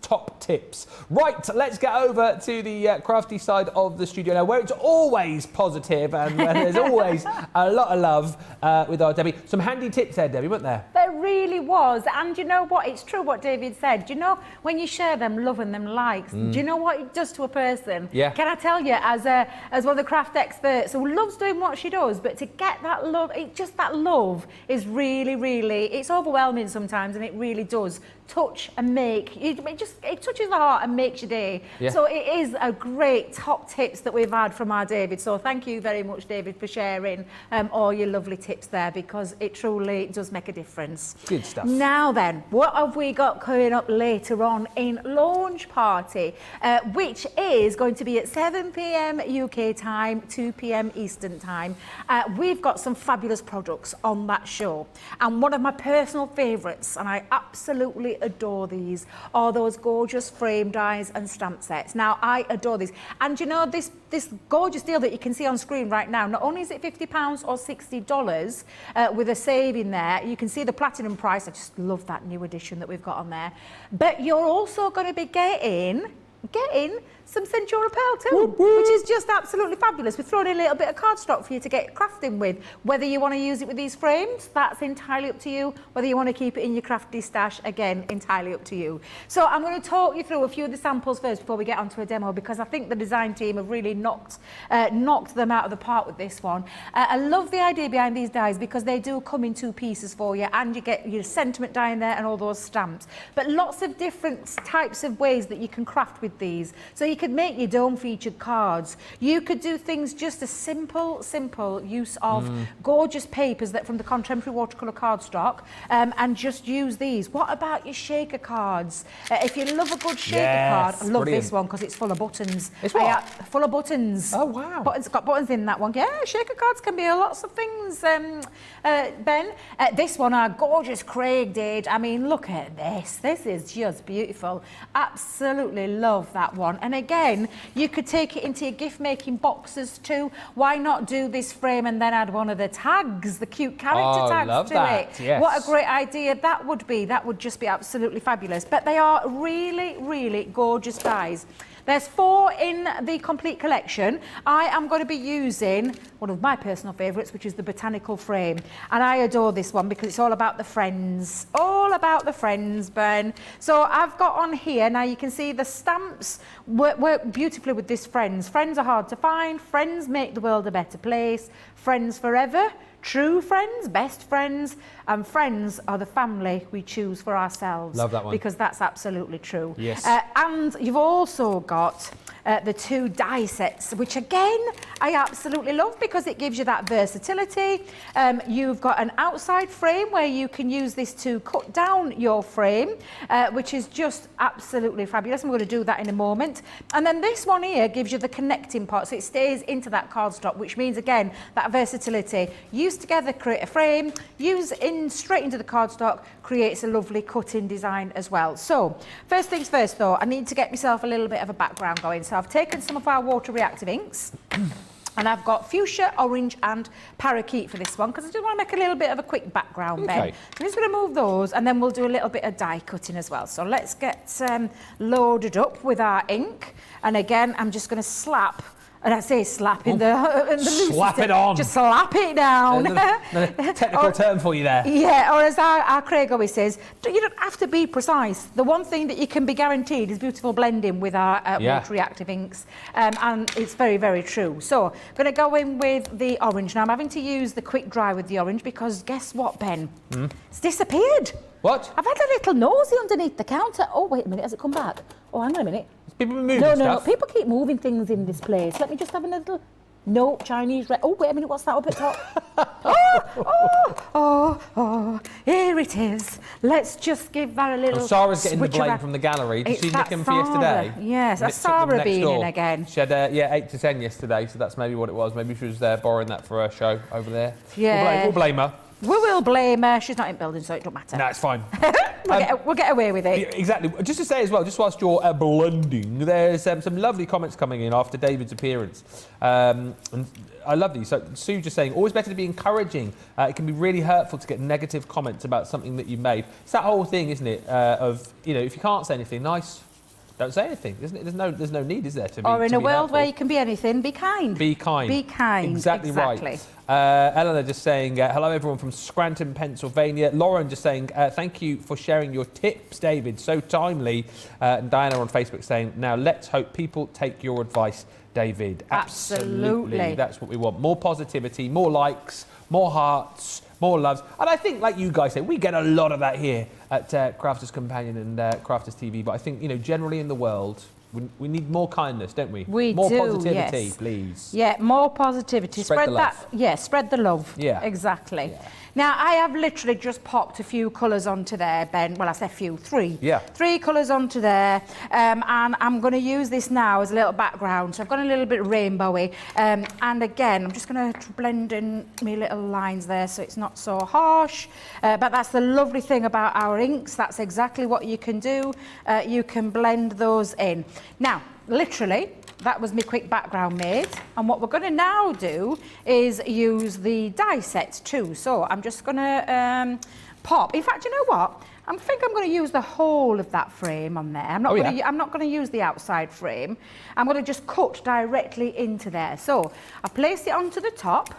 top tips. Right, let's get over to the crafty side of the studio now, where it's always positive and there's always a lot of love with our Debbie. Some handy tips there, Debbie, weren't there? There really was. And you know what? It's true what David said. Do you know, when you share them, love and them likes, do you know what it does to a person? Yeah. Can I tell you, as one of the craft experts who loves doing what she does, but to get that love, just that love is really, really, it's overwhelming sometimes, and it really does touch and make, it touches the heart and makes your day. Yeah. So it is a great top tips that we've had from our David. So thank you very much, David, for sharing all your lovely tips there, because it truly does make a difference. Good stuff. Now then, what have we got coming up later on in Launch Party, which is going to be at 7 p.m. UK time, 2 p.m. Eastern time. We've got some fabulous products on that show. And one of my personal favourites, and I absolutely adore these, are those gorgeous frame dies and stamp sets. Now, I adore these. And you know, this gorgeous deal that you can see on screen right now, not only is it £50 or $60 with a saving there, you can see the platinum price. I just love that new edition that we've got on there. But you're also going to be getting some Centura Pearl too, which is just absolutely fabulous. We're throwing in a little bit of cardstock for you to get crafting with. Whether you want to use it with these frames, that's entirely up to you. Whether you want to keep it in your crafty stash, again, entirely up to you. So I'm going to talk you through a few of the samples first before we get onto a demo, because I think the design team have really knocked them out of the park with this one. I love the idea behind these dies, because they do come in 2 pieces for you, and you get your sentiment die in there and all those stamps. But lots of different types of ways that you can craft with these. So you could make your dome featured cards. You could do things just a simple use of gorgeous papers that from the contemporary watercolour cardstock, and just use these. What about your shaker cards? If you love a good shaker card, I love this one because it's full of buttons. It's what? Full of buttons. Oh wow. It's got buttons in that one. Yeah, shaker cards can be lots of things, Ben. This one our gorgeous Craig did. I mean, look at this. This is just beautiful. Absolutely love that one. And again, you could take it into your gift-making boxes too. Why not do this frame and then add one of the tags, the cute character tags to it? Yes. What a great idea that would be. That would just be absolutely fabulous. But they are really, really gorgeous dies. There's 4 in the complete collection. I am going to be using one of my personal favourites, which is the Botanical frame. And I adore this one because it's all about the friends. All about the friends, Ben. So I've got on here, now you can see the stamps work beautifully with this friends. Friends are hard to find. Friends make the world a better place. Friends forever. True friends, best friends, and friends are the family we choose for ourselves. Love that one. Because that's absolutely true. Yes. And you've also got the 2 die sets, which again, I absolutely love because it gives you that versatility. You've got an outside frame where you can use this to cut down your frame, which is just absolutely fabulous. I'm going to do that in a moment. And then this one here gives you the connecting part, so it stays into that cardstock, which means, again, that versatility. Use together, create a frame, use in straight into the cardstock, creates a lovely cutting design as well. So, first things first though, I need to get myself a little bit of a background going. So I've taken some of our water reactive inks and I've got fuchsia, orange and parakeet for this one because I just want to make a little bit of a quick background then. Okay. So I'm just going to move those and then we'll do a little bit of die cutting as well. So let's get loaded up with our ink, and again I'm just going to slap. And I say slap in the slap it on. Just slap it down. The technical term for you there. Yeah, or as our Craig always says, you don't have to be precise. The one thing that you can be guaranteed is beautiful blending with our water reactive inks. And it's very, very true. So I'm going to go in with the orange. Now I'm having to use the quick dry with the orange because guess what, Ben? It's disappeared. What? I've had a little nosy underneath the counter. Oh, wait a minute, has it come back? Oh, hang on a minute. People moving No, stuff. people keep moving things in this place. Let me just have a little... No, Chinese... Oh, wait a minute, what's that up at top? Here it is. Let's just give that a little... Well, Sarah's getting the switch blame around. from the gallery. Did It's she nick that him for yesterday? Yes, that's Nicked up them Sarah next being door. in again. She had, 8 to 10 yesterday, so that's maybe what it was. Maybe she was borrowing that for her show over there. Yeah. We'll blame her. We will blame her. She's not in building, so it don't matter. No, it's fine. We'll get away with it. Yeah, exactly. Just to say as well, just whilst you're blending, there's some lovely comments coming in after David's appearance. And I love these. So Sue just saying, always better to be encouraging. It can be really hurtful to get negative comments about something that you've made. It's that whole thing, isn't it, of, if you can't say anything nice, don't say anything, isn't it? There's no need, is there, to be Or in to a be world helpful. where you can be anything, be kind. Be kind. Be kind. Exactly right. Eleanor just saying, hello everyone from Scranton, Pennsylvania. Lauren just saying, thank you for sharing your tips, David, so timely. And Diana on Facebook saying, now let's hope people take your advice, David. Absolutely. That's what we want. More positivity, more likes, more hearts, more loves. And I think, like you guys say, we get a lot of that here at Crafters Companion and Crafters TV. But I think, generally in the world, we need more kindness, don't we? We more do, positivity, yes. Please. Yeah, more positivity. Spread the love. Yeah, spread the love. Yeah. Exactly. Yeah. Now, I have literally just popped a few colours onto there, Ben. Well, I say few, 3. Yeah. 3 colours onto there. And I'm going to use this now as a little background. So I've got a little bit rainbowy. And again, I'm just going to blend in my little lines there so it's not so harsh. But that's the lovely thing about our inks. That's exactly what you can do. You can blend those in. Now, literally, that was my quick background made. And what we're going to now do is use the die sets too. So I'm just going to pop. In fact, you know what? I think I'm going to use the whole of that frame on there. I'm not going to use the outside frame. I'm going to just cut directly into there. So I placed it onto the top.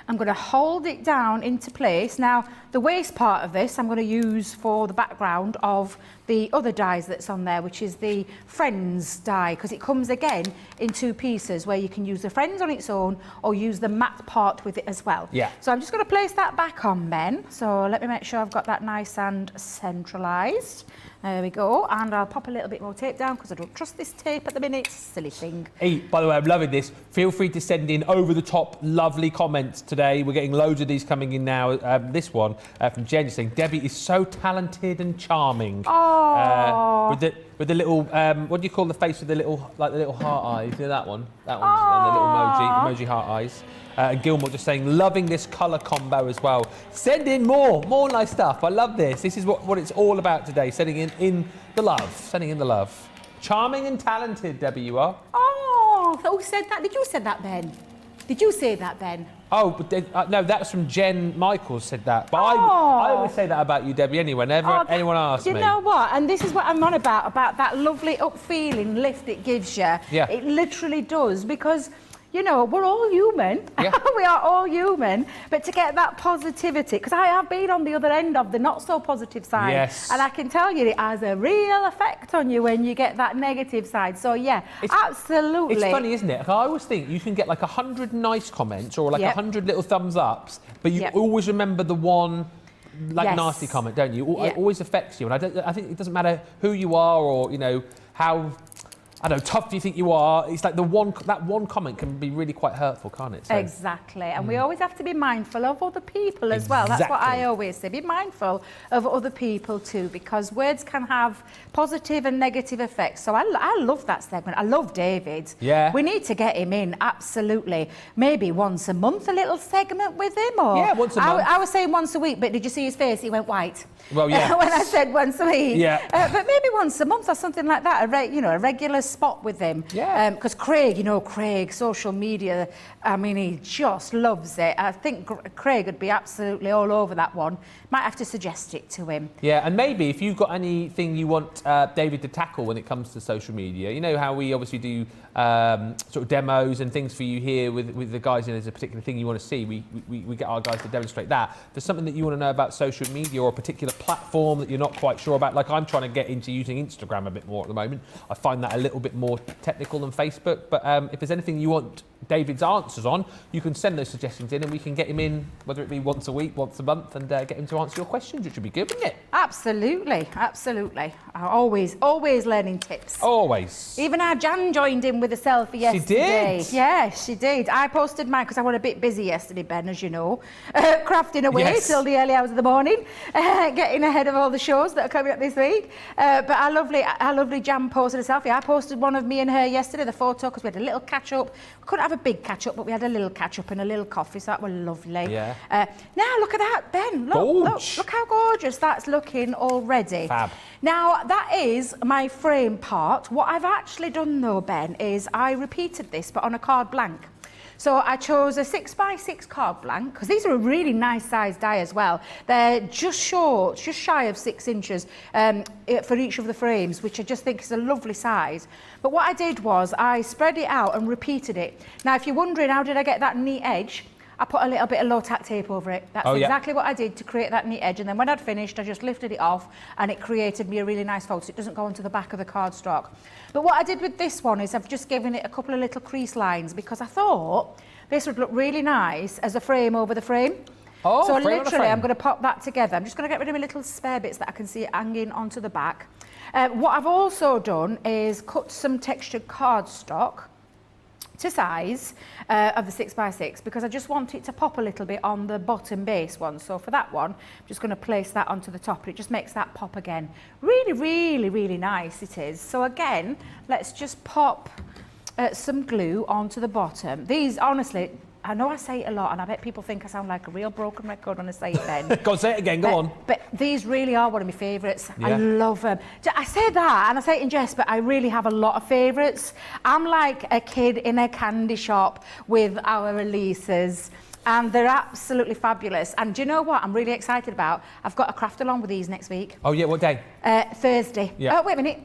I'm going to hold it down into place. Now, the waste part of this I'm going to use for the background of the other dies that's on there, which is the Friends die, because it comes again in 2 pieces where you can use the Friends on its own or use the matte part with it as well. Yeah. So I'm just going to place that back on, Ben. So let me make sure I've got that nice and centralised. There we go. And I'll pop a little bit more tape down because I don't trust this tape at the minute. Silly thing. Hey, by the way, I'm loving this. Feel free to send in over-the-top lovely comments today. We're getting loads of these coming in now. This one from Jen just saying, Debbie is so talented and charming. Oh. With the little, what do you call the face with the little heart eyes? You know that one? That one. And the little emoji heart eyes. And Gilmore just saying, loving this colour combo as well. Send in more nice stuff. I love this. This is what it's all about today. Sending in the love. Charming and talented, Debbie, you are. Oh, who said that? Did you say that, Ben? Did you say that, Ben? Oh, but no, that was from Jen Michaels said that. But Oh. I always say that about you, Debbie, anyway, whenever anyone asks Do me. you know what? And this is what I'm on about that lovely up feeling lift it gives you. Yeah. It literally does, because, you know, we're all human. Yeah. We are all human. But to get that positivity, because I have been on the other end of the not so positive side. Yes. And I can tell you it has a real effect on you when you get that negative side. So, yeah, absolutely. It's funny, isn't it? I always think you can get like 100 nice comments or like Yep. 100 little thumbs ups, but you Yep. always remember the one like Yes. nasty comment, don't you? Yeah. It always affects you. And I think it doesn't matter who you are or, you know, how, I don't know, tough do you think you are? It's like that one comment can be really quite hurtful, can't it? So, Exactly, and we always have to be mindful of other people as well. That's what I Exactly. always say. Be mindful of other people too, because words can have positive and negative effects. So I love that segment. I love David. Yeah. We need to get him in, absolutely. Maybe once a month, a little segment with him, or Yeah, once a month. I was saying once a week, but did you see his face? He went white. Well, yeah. When I said once a week. Yeah. But maybe once a month or something like that. A regular spot with him. Yeah. Because Craig, social media, I mean, he just loves it. I think Craig would be absolutely all over that one. Might have to suggest it to him. Yeah, and maybe if you've got anything you want David to tackle when it comes to social media, you know how we obviously do sort of demos and things for you here with the guys, and there's a particular thing you want to see, we get our guys to demonstrate that. If there's something that you want to know about social media or a particular platform that you're not quite sure about, like I'm trying to get into using Instagram a bit more at the moment. I find that a little bit more technical than Facebook, but if there's anything you want David's answers on, you can send those suggestions in and we can get him in, whether it be once a week, once a month, and get him to answer your questions, which would be good, wouldn't it? Absolutely. Always learning tips. Always. Even our Jan joined in with a selfie yesterday. did? Yeah, she did. I posted mine because I was a bit busy yesterday, Ben, as you know, crafting away Yes. till the early hours of the morning, getting ahead of all the shows that are coming up this week. But our lovely Jan posted a selfie. I posted one of me and her yesterday, the photo, because we had a little catch up. We couldn't have a big catch up, but we had a little catch up and a little coffee, so that was lovely. Yeah. Now look at that, Ben. Look how gorgeous that's looking already. Fab. Now, that is my frame part. What I've actually done though, Ben, is I repeated this, but on a card blank. So I chose a 6x6 card blank, because these are a really nice size die as well. They're just short, just shy of 6 inches for each of the frames, which I just think is a lovely size. But what I did was I spread it out and repeated it. Now, if you're wondering how did I get that neat edge, I put a little bit of low tack tape over it. That's exactly what I did to create that neat edge. And then when I'd finished, I just lifted it off and it created me a really nice fold, so it doesn't go onto the back of the cardstock. But what I did with this one is I've just given it a couple of little crease lines, because I thought this would look really nice as a frame over the frame. Oh, so frame on a literally, frame. I'm going to pop that together. I'm just going to get rid of my little spare bits that I can see hanging onto the back. What I've also done is cut some textured cardstock to size of the 6x6, because I just want it to pop a little bit on the bottom base one. So for that one, I'm just going to place that onto the top. It just makes that pop again. Really nice it is. So again, let's just pop some glue onto the bottom. These, honestly, I know I say it a lot, and I bet people think I sound like a real broken record when I say it then. Go on, say it again, go on. But these really are one of my favourites. I Yeah. love them. I say that, and I say it in jest, but I really have a lot of favourites. I'm like a kid in a candy shop with our releases, and they're absolutely fabulous. And do you know what I'm really excited about? I've got a craft along with these next week. Oh yeah, what day? Thursday. Yeah. Oh, wait a minute.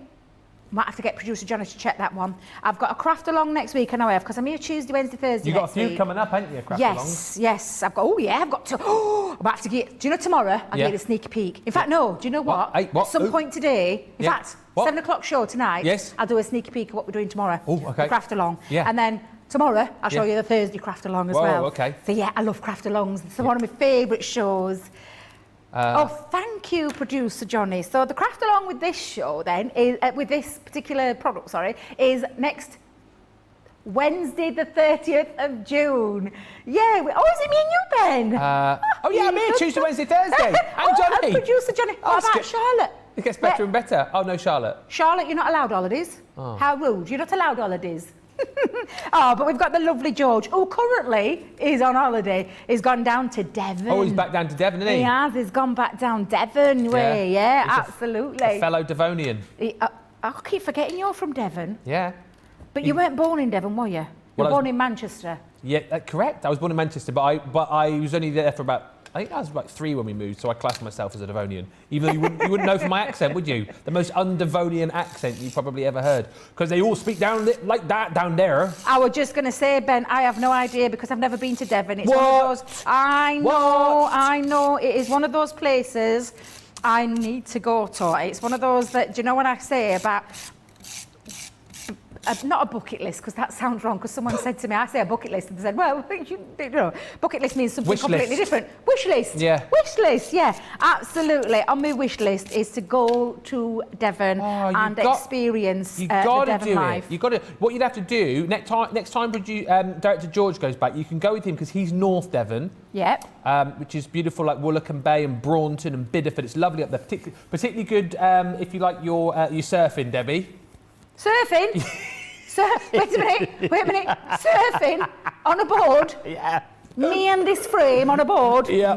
Might have to get producer Johnny to check that one. I've got a craft along next week, I know I have, because I'm here Tuesday, Wednesday, Thursday. You got a next few week. coming up, haven't you, craft alongs? Yes. I've got to. Oh, I'm about to get. Do you know tomorrow? I'll Yeah. get a sneaky peek. In fact, no. Do you know what? Hey, what? At some Ooh. point today, in Yeah. fact, What? 7 o'clock show tonight. Yes. I'll do a sneaky peek of what we're doing tomorrow. Oh, okay. The craft along. Yeah. And then tomorrow I'll show Yeah. you the Thursday craft along as Whoa, well. okay. So yeah, I love craft alongs. It's one of my favourite shows. Oh, thank you, producer Johnny. So the craft along with this show then, is, with this particular product, is next Wednesday the 30th of June. Yeah, is it me and you, Ben? Oh yeah, I'm here Tuesday, Wednesday, Thursday. I'm Johnny. And producer Johnny. Oh, What it's about good. Charlotte? It gets better and better. Oh no, Charlotte. Charlotte, you're not allowed holidays. Oh. How rude. You're not allowed holidays. Oh, but we've got the lovely George, who currently is on holiday. He's gone down to Devon. Oh, he's back down to Devon, isn't he? He has. He's gone back down Devon way. Yeah, He's absolutely. A fellow Devonian. I keep forgetting you're from Devon. Yeah. But you weren't born in Devon, were you? You're born in Manchester. Yeah, correct. I was born in Manchester, but I was only there for about, I think I was about 3 when we moved, so I classed myself as a Devonian. Even though you wouldn't know from my accent, would you? The most un-Devonian accent you probably ever heard. Because they all speak down like that down there. I was just going to say, Ben, I have no idea because I've never been to Devon. It's one of those... I know. It is one of those places I need to go to. It's one of those that, do you know what I say about... not a bucket list, because that sounds wrong, because someone said to me, I say a bucket list, and they said, well, you know, bucket list means something completely different. Wish list. Yeah. Wish list, yeah. Absolutely. On my wish list is to go to Devon and experience the Devon life. You got to. What you'd have to do, next time Director George goes back, you can go with him, because he's North Devon. Yep. Which is beautiful, like Woolacombe Bay and Braunton and Bideford. It's lovely up there. Particularly good if you like your surfing, Debbie. Surfing? Wait a minute. Surfing on a board? Yeah. Me and this frame on a board? Yeah.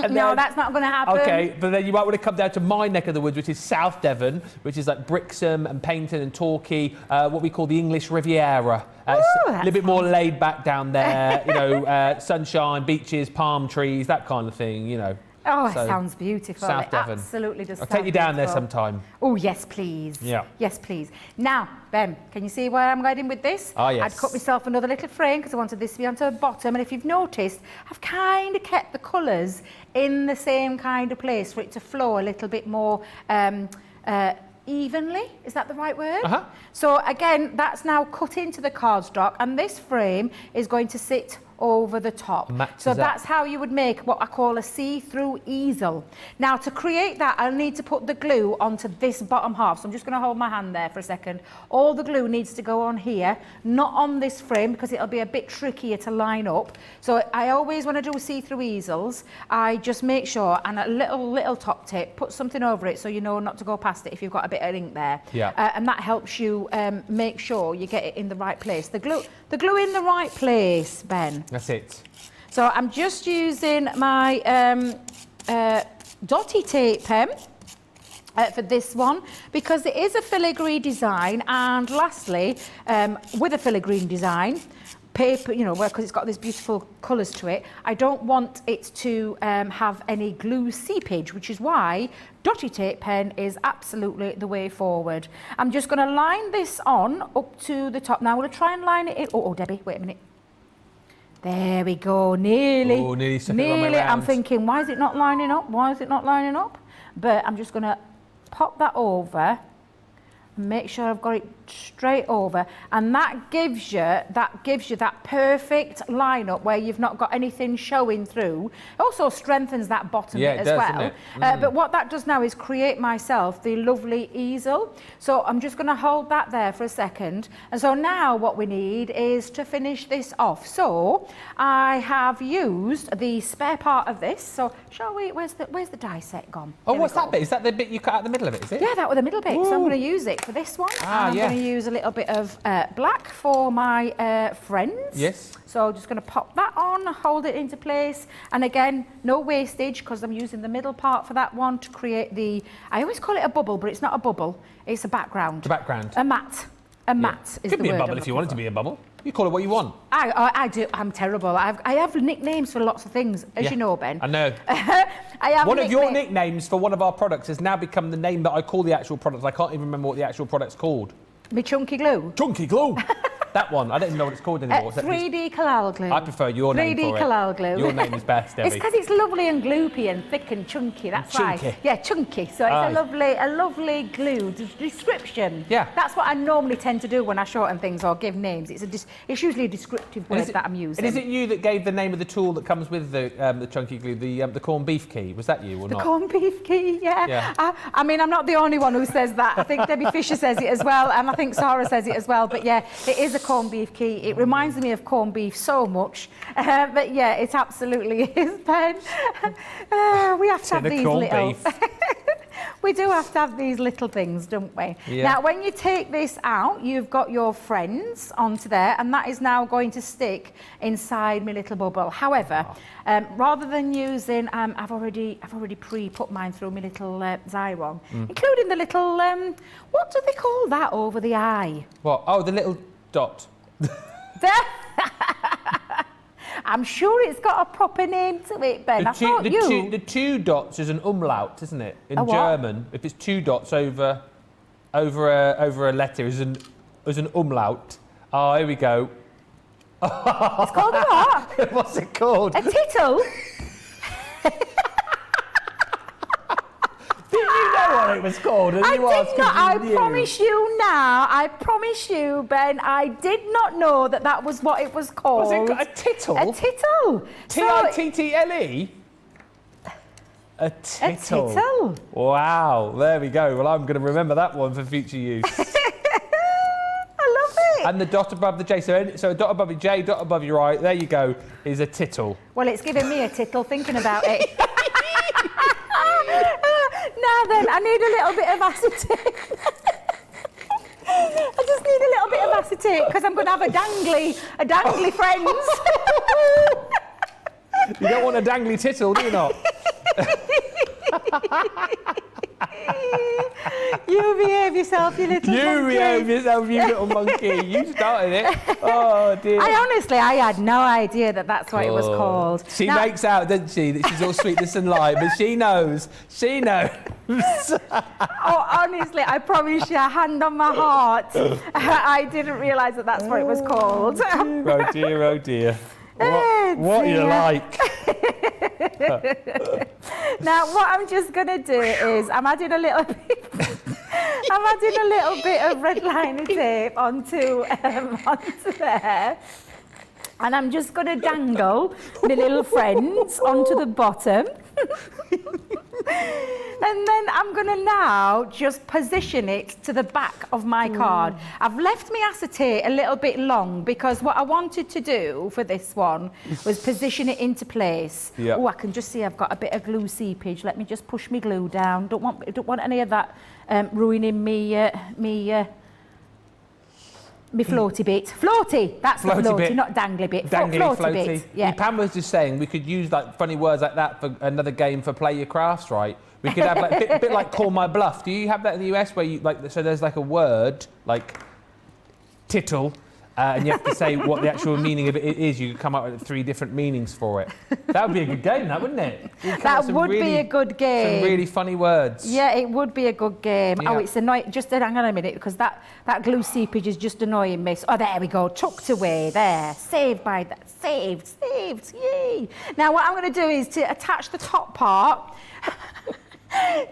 No, that's not going to happen. Okay, but then you might want to come down to my neck of the woods, which is South Devon, which is like Brixham and Paignton and Torquay, what we call the English Riviera. It's a little bit more laid back down there, you know, sunshine, beaches, palm trees, that kind of thing, you know. Oh, it sounds beautiful. South It Devon. absolutely does. I'll take you down there sometime. Oh, yes, please. Yeah. Yes, please. Now, Ben, can you see where I'm going with this? Oh, yes. I'd cut myself another little frame because I wanted this to be onto the bottom. And if you've noticed, I've kind of kept the colours in the same kind of place for it to flow a little bit more evenly. Is that the right word? Uh-huh. So, again, that's now cut into the cardstock. And this frame is going to sit over the top. So that's how you would make what I call a see-through easel. Now, to create that, I'll need to put the glue onto this bottom half. So I'm just going to hold my hand there for a second. All the glue needs to go on here, not on this frame, because it'll be a bit trickier to line up. So I always, when I do see-through easels, I just make sure, and a little top tip, put something over it so you know not to go past it if you've got a bit of ink there. Yeah. And that helps you make sure you get it in the right place. The glue in the right place, Ben. That's it. So I'm just using my dotty tape pen for this one, because it is a filigree design, and lastly, with a filigree design, paper, you know, because it's got these beautiful colours to it, I don't want it to have any glue seepage, which is why dotty tape pen is absolutely the way forward. I'm just going to line this on up to the top. Now I'm going to try and line it in. Oh, Debbie, wait a minute. There we go, nearly. Oh, nearly. Nearly. I'm thinking, why is it not lining up? Why is it not lining up? But I'm just going to pop that over and make sure I've got it straight over, and that gives you that perfect lineup where you've not got anything showing through. It also strengthens that bottom bit as well. But what that does now is create myself the lovely easel. So I'm just going to hold that there for a second. And so now what we need is to finish this off. So I have used the spare part of this. So shall we? Where's the die set gone? Oh, what's that bit? Is that the bit you cut out the middle of it? Is it? Yeah, that was the middle bit. Ooh. So I'm going to use it for this one. I'm going to use a little bit of black for my friends. Yes. So just going to pop that on, hold it into place. And again, no wastage, because I'm using the middle part for that one to create the, I always call it a bubble, but it's not a bubble. It's a background. The background. A mat. A mat is the word. Could be a bubble if you want it to be a bubble. You call it what you want. I do. I'm terrible. I have nicknames for lots of things, as you know, Ben. I know. I have one of your nicknames for one of our products has now become the name that I call the actual product. I can't even remember what the actual product's called. Me chunky glue. Chunky glue. That one. I don't even know what it's called anymore. 3D Kalal glue. I prefer your name for it. 3D Kalal glue. Your name is best, Debbie. It's because it's lovely and gloopy and thick and chunky. That's why. Yeah, chunky. So it's a lovely glue description. Yeah. That's what I normally tend to do when I shorten things or give names. It's usually a descriptive word that I'm using. And is it you that gave the name of the tool that comes with the chunky glue, the corned beef key? Was that you or not? The corned beef key, yeah. I mean, I'm not the only one who says that. I think Debbie Fisher says it as well, and I think Sarah says it as well. But yeah, it is a corned beef key. It reminds me of corned beef so much. But yeah, it absolutely is, Ben. We have to have these little... We do have to have these little things, don't we? Yeah. Now, when you take this out, you've got your friends onto there, and that is now going to stick inside my little bubble. However, rather than using, I've already pre-put mine through my little Xyron, including the little, what do they call that over the eye? What? Oh, the little dot. I'm sure it's got a proper name to it, Ben. The two dots is an umlaut, isn't it? In A what? German, if it's two dots over a letter, is an umlaut. Oh, here we go. It's called a what? What's it called? A tittle? Didn't you know what it was called? I did not. I promise you now. I promise you, Ben. I did not know that was what it was called. Was it a tittle? A tittle. Tittle. A tittle. A tittle. Wow. There we go. Well, I'm going to remember that one for future use. I love it. And the dot above the J. So a dot above your J, dot above your I. There you go. Is a tittle. Well, it's giving me a tittle thinking about it. Now then, I need a little bit of acetate. I just need a little bit of acetate because I'm going to have a dangly friends. You don't want a dangly tittle, do you not? You behave yourself, you little monkey. You behave yourself, you little monkey. You started it. Oh, dear. I had no idea that's what it was called. She makes out, doesn't she, that she's all sweetness and light, but she knows. She knows. Oh, honestly, I promise you, hand on my heart, I didn't realise that's what it was called. Oh, dear, oh, dear. Oh, What you dear. like? Now, what I'm just going to do is I'm adding a little bit of red liner tape onto there. And I'm just going to dangle my little friends onto the bottom. And then I'm going to now just position it to the back of my card. I've left my acetate a little bit long because what I wanted to do for this one was position it into place. Yep. Oh, I can just see I've got a bit of glue seepage. Let me just push my glue down. Don't want any of that ruining me floaty bit. Floaty! That's Floaty the floaty, bit. not dangly bit. Dangly, floaty. Bit. Yeah. Pam was just saying we could use like funny words like that for another game for Play Your Crafts, right? We could have like a bit like Call My Bluff. Do you have that in the US where you like? So there's like a word like tittle, and you have to say what the actual meaning of it is. You could come up with 3 different meanings for it. That would be a good game, that wouldn't it? That would be a good game. Some really funny words. Yeah, it would be a good game. Yeah. Oh, it's annoying. Just hang on a minute, because that glue seepage is just annoying me. Oh, there we go. Tucked away there. Saved by that. Saved. Yay. Now, what I'm going to do is to attach the top part.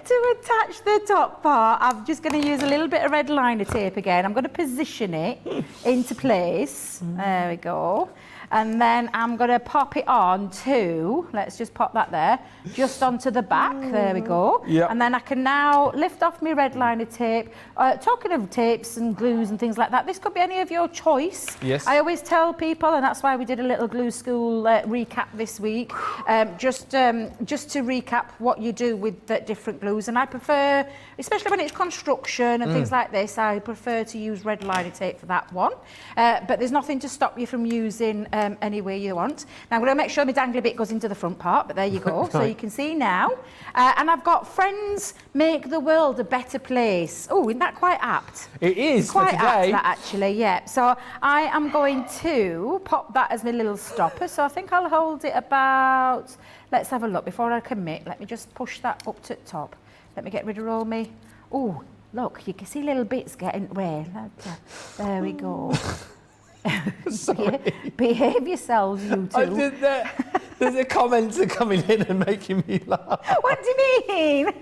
To attach the top part, I'm just going to use a little bit of red liner tape again. I'm going to position it into place. There we go. And then I'm going to pop it on to, let's just pop that there, just onto the back. There we go. Yep. And then I can now lift off my red liner tape. Talking of tapes and glues and things like that, this could be any of your choice. Yes. I always tell people, and that's why we did a little glue school recap this week, just to recap what you do with the different glues. And I prefer, especially when it's construction and things like this, I prefer to use red liner tape for that one. But there's nothing to stop you from using any way you want. Now I'm going to make sure my dangly bit goes into the front part, but there you go. So you can see now. And I've got Friends Make the World a Better Place. Oh, isn't that quite apt? It is Quite for today. apt, that actually, yeah. So I am going to pop that as my little stopper. So I think I'll hold it about, let's have a look before I commit. Let me just push that up to the top. Let me get rid of all me. Oh, look, you can see little bits getting away. There we go. Behave yourselves, you two. I did that. The comments are coming in and making me laugh. What do you mean?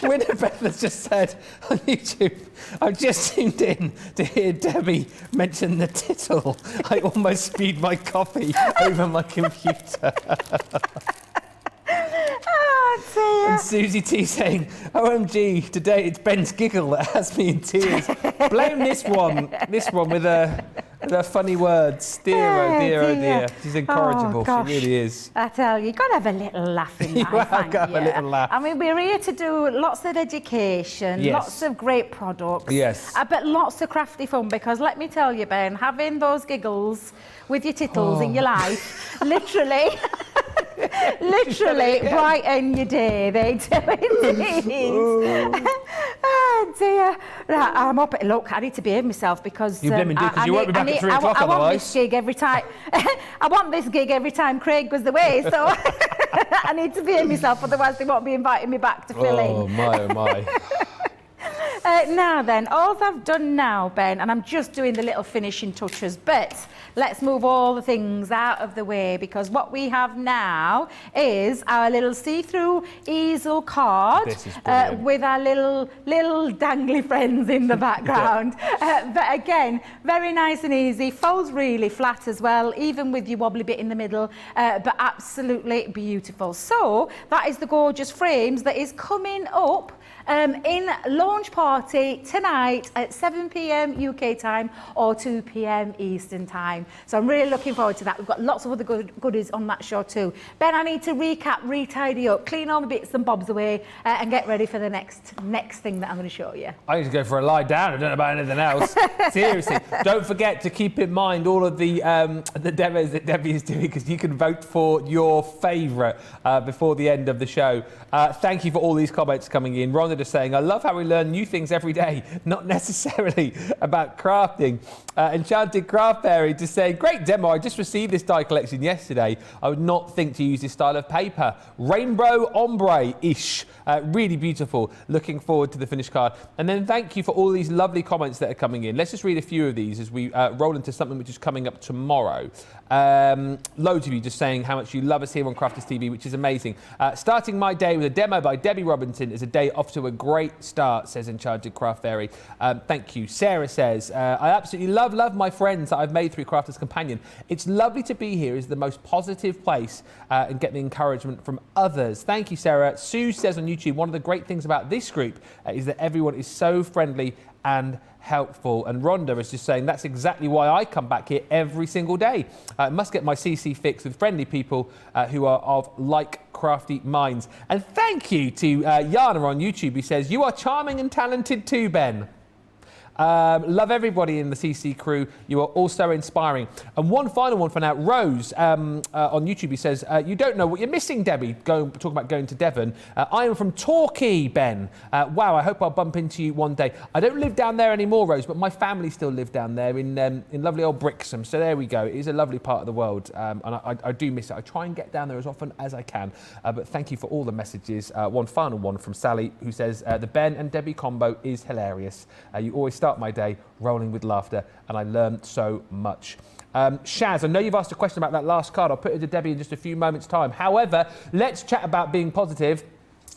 Winifred has just said on YouTube, I've just tuned in to hear Debbie mention the tittle. I almost spewed my coffee over my computer. Oh, dear. And Susie T saying, OMG, today it's Ben's giggle that has me in tears. Blame this one with her funny words. Dear, oh dear, oh dear. She's incorrigible, Oh, she really is. I tell you, you've got to have a little laugh in You life, have got to have a little laugh. I mean, we're here to do lots of education, Yes. lots of great products. Yes. But lots of crafty fun, because let me tell you, Ben, having those giggles with your tittles in your life, literally brighten your day, they do indeed. Oh dear. Right, I'm up. Look, I need to behave myself because You blimmin' do, 'cause you won't be back at 3 o'clock I want otherwise. this gig every time. I want this gig every time Craig goes away, so I need to behave myself, otherwise they won't be inviting me back to fill in. Oh my. Now then, all I've done now, Ben, and I'm just doing the little finishing touches, but let's move all the things out of the way, because what we have now is our little see-through easel card This is brilliant. with our little dangly friends in the background. But again, very nice and easy, folds really flat as well, even with your wobbly bit in the middle, but absolutely beautiful. So that is the gorgeous frames that is coming up in launch party tonight at 7 p.m. UK time or 2 p.m. Eastern time. So I'm really looking forward to that. We've got lots of other goodies on that show too. Ben, I need to recap, retidy up, clean all the bits and bobs away and get ready for the next thing that I'm going to show you. I need to go for a lie down. I don't know about anything else. Seriously, don't forget to keep in mind all of the demos that Debbie is doing, because you can vote for your favourite before the end of the show. Thank you for all these comments coming in. Rhonda just saying, I love how we learn new things every day, not necessarily about crafting. Enchanted Craft Fairy just saying, great demo. I just received this die collection yesterday. I would not think to use this style of paper. Rainbow ombre-ish. Really beautiful. Looking forward to the finished card. And then thank you for all these lovely comments that are coming in. Let's just read a few of these as we roll into something which is coming up tomorrow. Loads of you just saying how much you love us here on Crafters TV, which is amazing. Starting my day with a demo by Debbie Robinson is a day off to a great start, says Enchanted Craft Fairy. Thank you. Sarah says, I absolutely love my friends that I've made through Crafters Companion. It's lovely to be here. It's the most positive place and get the encouragement from others. Thank you, Sarah. Sue says on YouTube, one of the great things about this group is that everyone is so friendly and helpful. And Rhonda is just saying, that's exactly why I come back here every single day. I must get my CC fix with friendly people who are of like crafty minds. And thank you to Yana on YouTube, who says, you are charming and talented too, Ben. Love everybody in the CC crew. You are also inspiring. And one final one for now. Rose on YouTube, he says, you don't know what you're missing, Debbie. Talking about going to Devon. I am from Torquay, Ben. Wow, I hope I'll bump into you one day. I don't live down there anymore, Rose, but my family still live down there in lovely old Brixham. So there we go. It is a lovely part of the world, and I do miss it. I try and get down there as often as I can. But thank you for all the messages. One final one from Sally, who says, the Ben and Debbie combo is hilarious. You always start my day rolling with laughter, and I learned so much. Shaz, I know you've asked a question about that last card. I'll put it to Debbie in just a few moments' time. However, let's chat about being positive.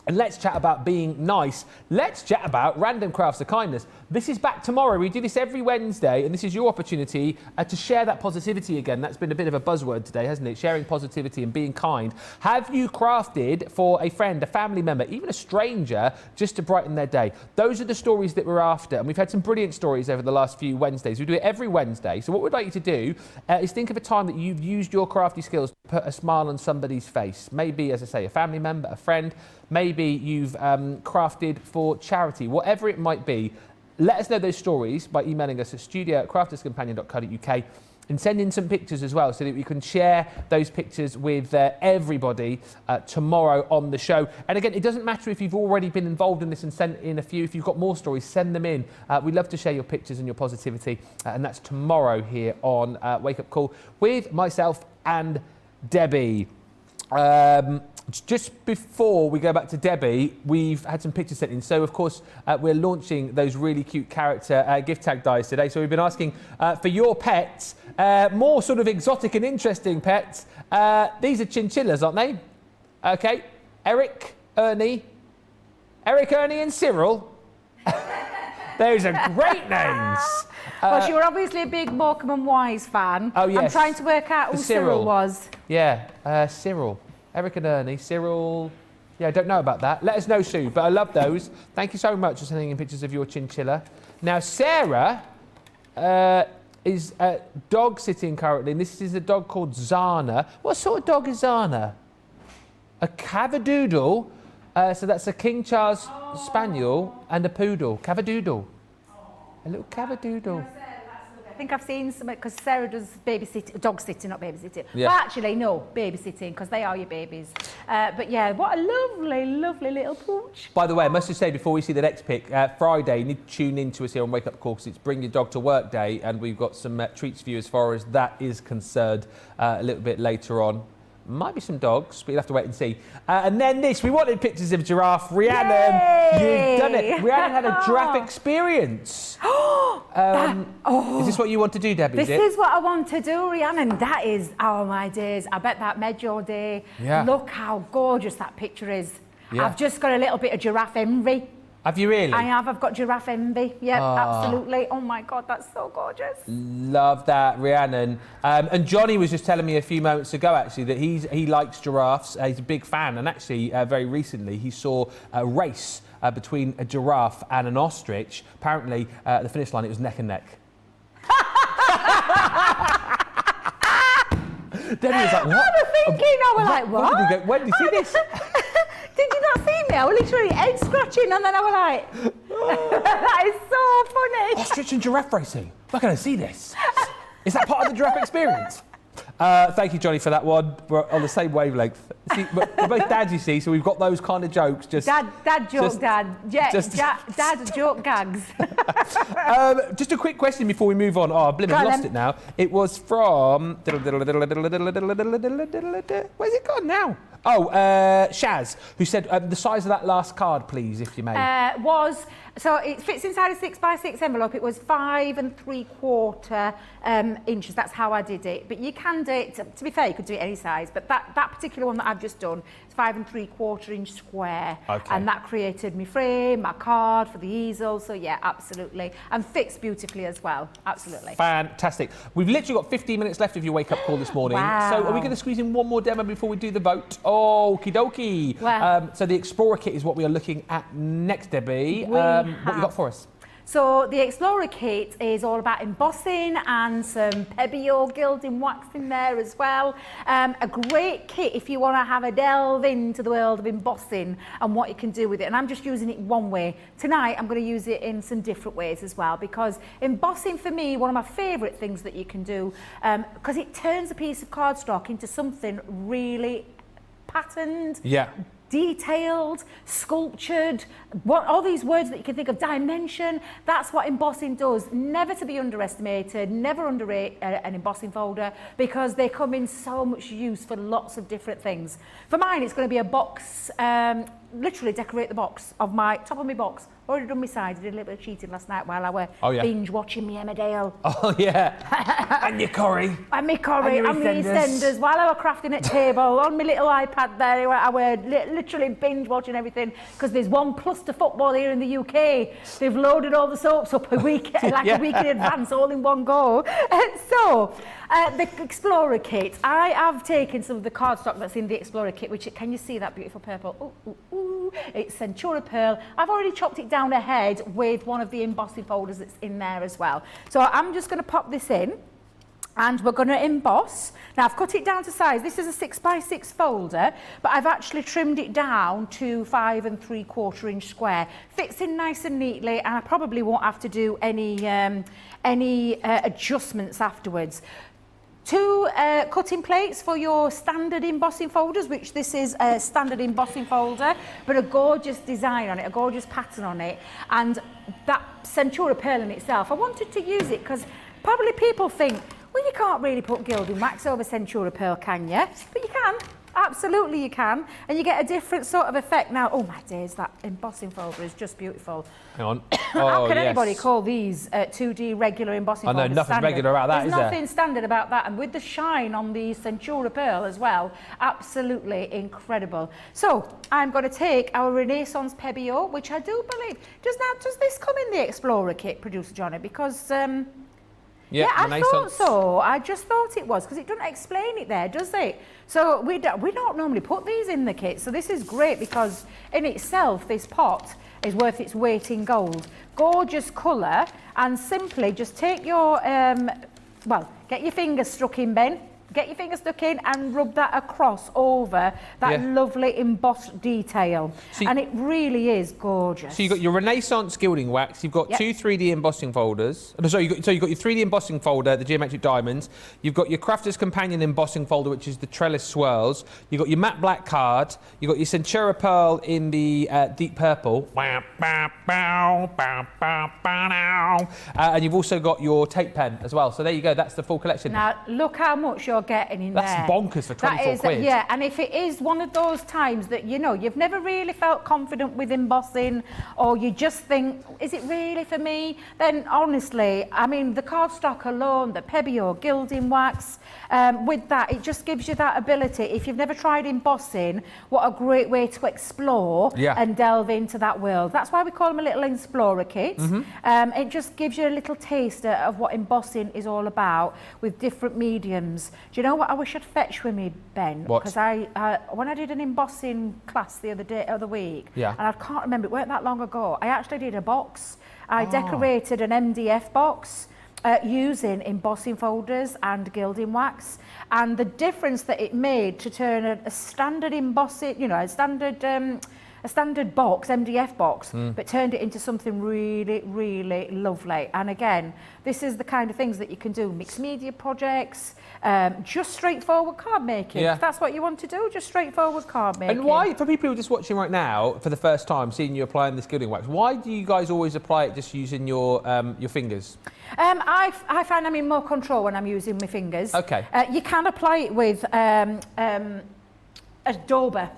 And let's chat about being nice. Let's chat about Random Crafts of Kindness. This is back tomorrow. We do this every Wednesday, and this is your opportunity to share that positivity again. That's been a bit of a buzzword today, hasn't it? Sharing positivity and being kind. Have you crafted for a friend, a family member, even a stranger, just to brighten their day? Those are the stories that we're after, and we've had some brilliant stories over the last few Wednesdays. We do it every Wednesday. So what we'd like you to do is think of a time that you've used your crafty skills to put a smile on somebody's face. Maybe, as I say, a family member, a friend. Maybe you've crafted for charity, whatever it might be. Let us know those stories by emailing us at studio@crafterscompanion.co.uk and send in some pictures as well so that we can share those pictures with everybody tomorrow on the show. And again, it doesn't matter if you've already been involved in this and sent in a few. If you've got more stories, send them in. We'd love to share your pictures and your positivity. And that's tomorrow here on Wake Up Call with myself and Debbie. Just before we go back to Debbie, we've had some pictures sent in. So, of course, we're launching those really cute character gift tag dies today. So we've been asking for your pets, more sort of exotic and interesting pets. These are chinchillas, aren't they? Okay. Eric, Ernie, and Cyril. Those are great names. Well, you were obviously a big Morecambe and Wise fan. Oh, yes. I'm trying to work out who Cyril was. Yeah, Cyril. Eric and Ernie, Cyril, yeah, I don't know about that. Let us know, Sue, but I love those. Thank you so much for sending in pictures of your chinchilla. Now, Sarah is dog sitting currently, and this is a dog called Zana. What sort of dog is Zana? A Cavadoodle. So that's a King Charles Spaniel and a poodle. Cavadoodle. A little Cavadoodle. think I've seen some, because Sarah does babysitting, dog sitting, not babysitting. Yeah. Well, actually, no, babysitting, because they are your babies. But yeah, what a lovely, lovely little pooch. By the way, I must just say before we see the next pic, Friday, you need to tune in to us here on Wake Up Call because it's Bring Your Dog to Work Day, and we've got some treats for you as far as that is concerned a little bit later on. Might be some dogs, but you'll have to wait and see. And then this, we wanted pictures of giraffe. Rhiannon, Yay! you've done it. Rhiannon had a giraffe experience. Is this what you want to do, Debbie? This is what I want to do, Rhiannon. That is, oh my days. I bet that made your day. Yeah. Look how gorgeous that picture is. Yeah. I've just got a little bit of giraffe envy. Have you really? I have. I've got giraffe envy. Yeah, absolutely. Oh my God, that's so gorgeous. Love that, Rhiannon. And Johnny was just telling me a few moments ago, actually, that he likes giraffes. He's a big fan. And actually, very recently, he saw a race between a giraffe and an ostrich. Apparently, at the finish line, it was neck and neck. Debbie was like, what? I was thinking, I was like, what? When did you see this? Did you not see me? I was literally head scratching and then I was like, that is so funny. Ostrich and giraffe racing. We're going to see this. Is that part of the giraffe experience? Thank you, Johnny, for that one. We're on the same wavelength. See, we're both dads, you see, so we've got those kind of jokes. Just Dad joke, just- Dad. Yeah, just- Dad joke gags. Just a quick question before we move on. Oh, blimey, Go on, I've lost then. it now. It was from... Where's it gone now? Oh, Shaz, who said, the size of that last card, please, if you may. So it fits inside a 6x6 envelope. It was 5 3/4 inches. That's how I did it. But you can do it, to be fair, you could do it any size. But that particular one that I've just done is 5 3/4 inch square. Okay. And that created my frame, my card for the easel. So yeah, absolutely. And fits beautifully as well. Absolutely. Fantastic. We've literally got 15 minutes left of your wake-up call this morning. Wow. So are we going to squeeze in one more demo before we do the vote? Okie dokie. Wow. So the Explorer kit is what we are looking at next, Debbie. What you got for us? So the Explorer kit is all about embossing and some Pebeo gilding wax in there as well. A great kit if you want to have a delve into the world of embossing and what you can do with it. And I'm just using it one way. Tonight I'm going to use it in some different ways as well, because embossing for me, one of my favourite things that you can do, because it turns a piece of cardstock into something really patterned. Yeah. Detailed, sculptured, all these words that you can think of, dimension, that's what embossing does. Never to be underestimated, never underrate an embossing folder, because they come in so much use for lots of different things. For mine, it's going to be a box, literally decorate the box of my, top of my box. Already done my sides, I did a little bit of cheating last night while I were binge watching me Emmerdale. Oh, yeah. And your curry. And my curry, and my EastEnders, while I were crafting at table, on my little iPad there, I were literally binge watching everything, because there's one plus to football here in the UK. They've loaded all the soaps up a week, a week in advance, all in one go. So, the Explorer kit, I have taken some of the cardstock that's in the Explorer kit, which, can you see that beautiful purple? Ooh, ooh, ooh. It's Centura Pearl. I've already chopped it down ahead with one of the embossing folders that's in there as well. So I'm just going to pop this in and we're going to emboss. Now I've cut it down to size. This is a 6x6 folder, but I've actually trimmed it down to 5 3/4 inch square. Fits in nice and neatly, and I probably won't have to do any adjustments afterwards. 2 cutting plates for your standard embossing folders, which this is a standard embossing folder, but a gorgeous design on it, a gorgeous pattern on it. And that Centura Pearl in itself, I wanted to use it because probably people think, well, you can't really put gilding wax over Centura Pearl, can you? But you can. Absolutely you can, and you get a different sort of effect. Now, oh my days, that embossing folder is just beautiful. Hang on. How can anybody call these 2D regular embossing folders? I know, nothing regular about that, There's is there? nothing standard about that, and with the shine on the Centura Pearl as well, absolutely incredible. So, I'm going to take our Renaissance Pebeo, which I do believe, does this come in the Explorer kit, Producer Johnny? Because... yeah, I thought so. I just thought it was, because it doesn't explain it there, does it? So we don't normally put these in the kit. So this is great, because in itself, this pot is worth its weight in gold. Gorgeous colour, and simply just take your, get your fingers stuck in, Ben. Get your finger stuck in and rub that across over that lovely embossed detail. And it really is gorgeous. So you've got your Renaissance gilding wax, you've got two 3D embossing folders. So you've got your 3D embossing folder, the geometric diamonds. You've got your Crafter's Companion embossing folder, which is the trellis swirls. You've got your matte black card. You've got your Centura Pearl in the deep purple. And you've also got your tape pen as well. So there you go, that's the full collection. Now, look how much you're getting in there. That's bonkers for 24 quid. Yeah, and if it is one of those times that, you know, you've never really felt confident with embossing, or you just think, is it really for me? Then honestly, I mean, the cardstock alone, the Pebeo gilding wax, with that, it just gives you that ability. If you've never tried embossing, what a great way to explore and delve into that world. That's why we call them a little explorer kit. It just gives you a little taster of what embossing is all about with different mediums. Do you know what I wish I'd fetched with me, Ben? Because when I did an embossing class the other week, and I can't remember, it weren't that long ago, I actually did a box. I decorated an MDF box using embossing folders and gilding wax, and the difference that it made to turn a standard embossing, you know, a standard box, MDF box, but turned it into something really, really lovely. And again, this is the kind of things that you can do, mixed media projects, just straightforward card making. If that's what you want to do, just straightforward card making. And why, for people who are just watching right now for the first time, seeing you applying this gilding wax, why do you guys always apply it just using your fingers? I find I'm in more control when I'm using my fingers. Okay. You can apply it with a dabber.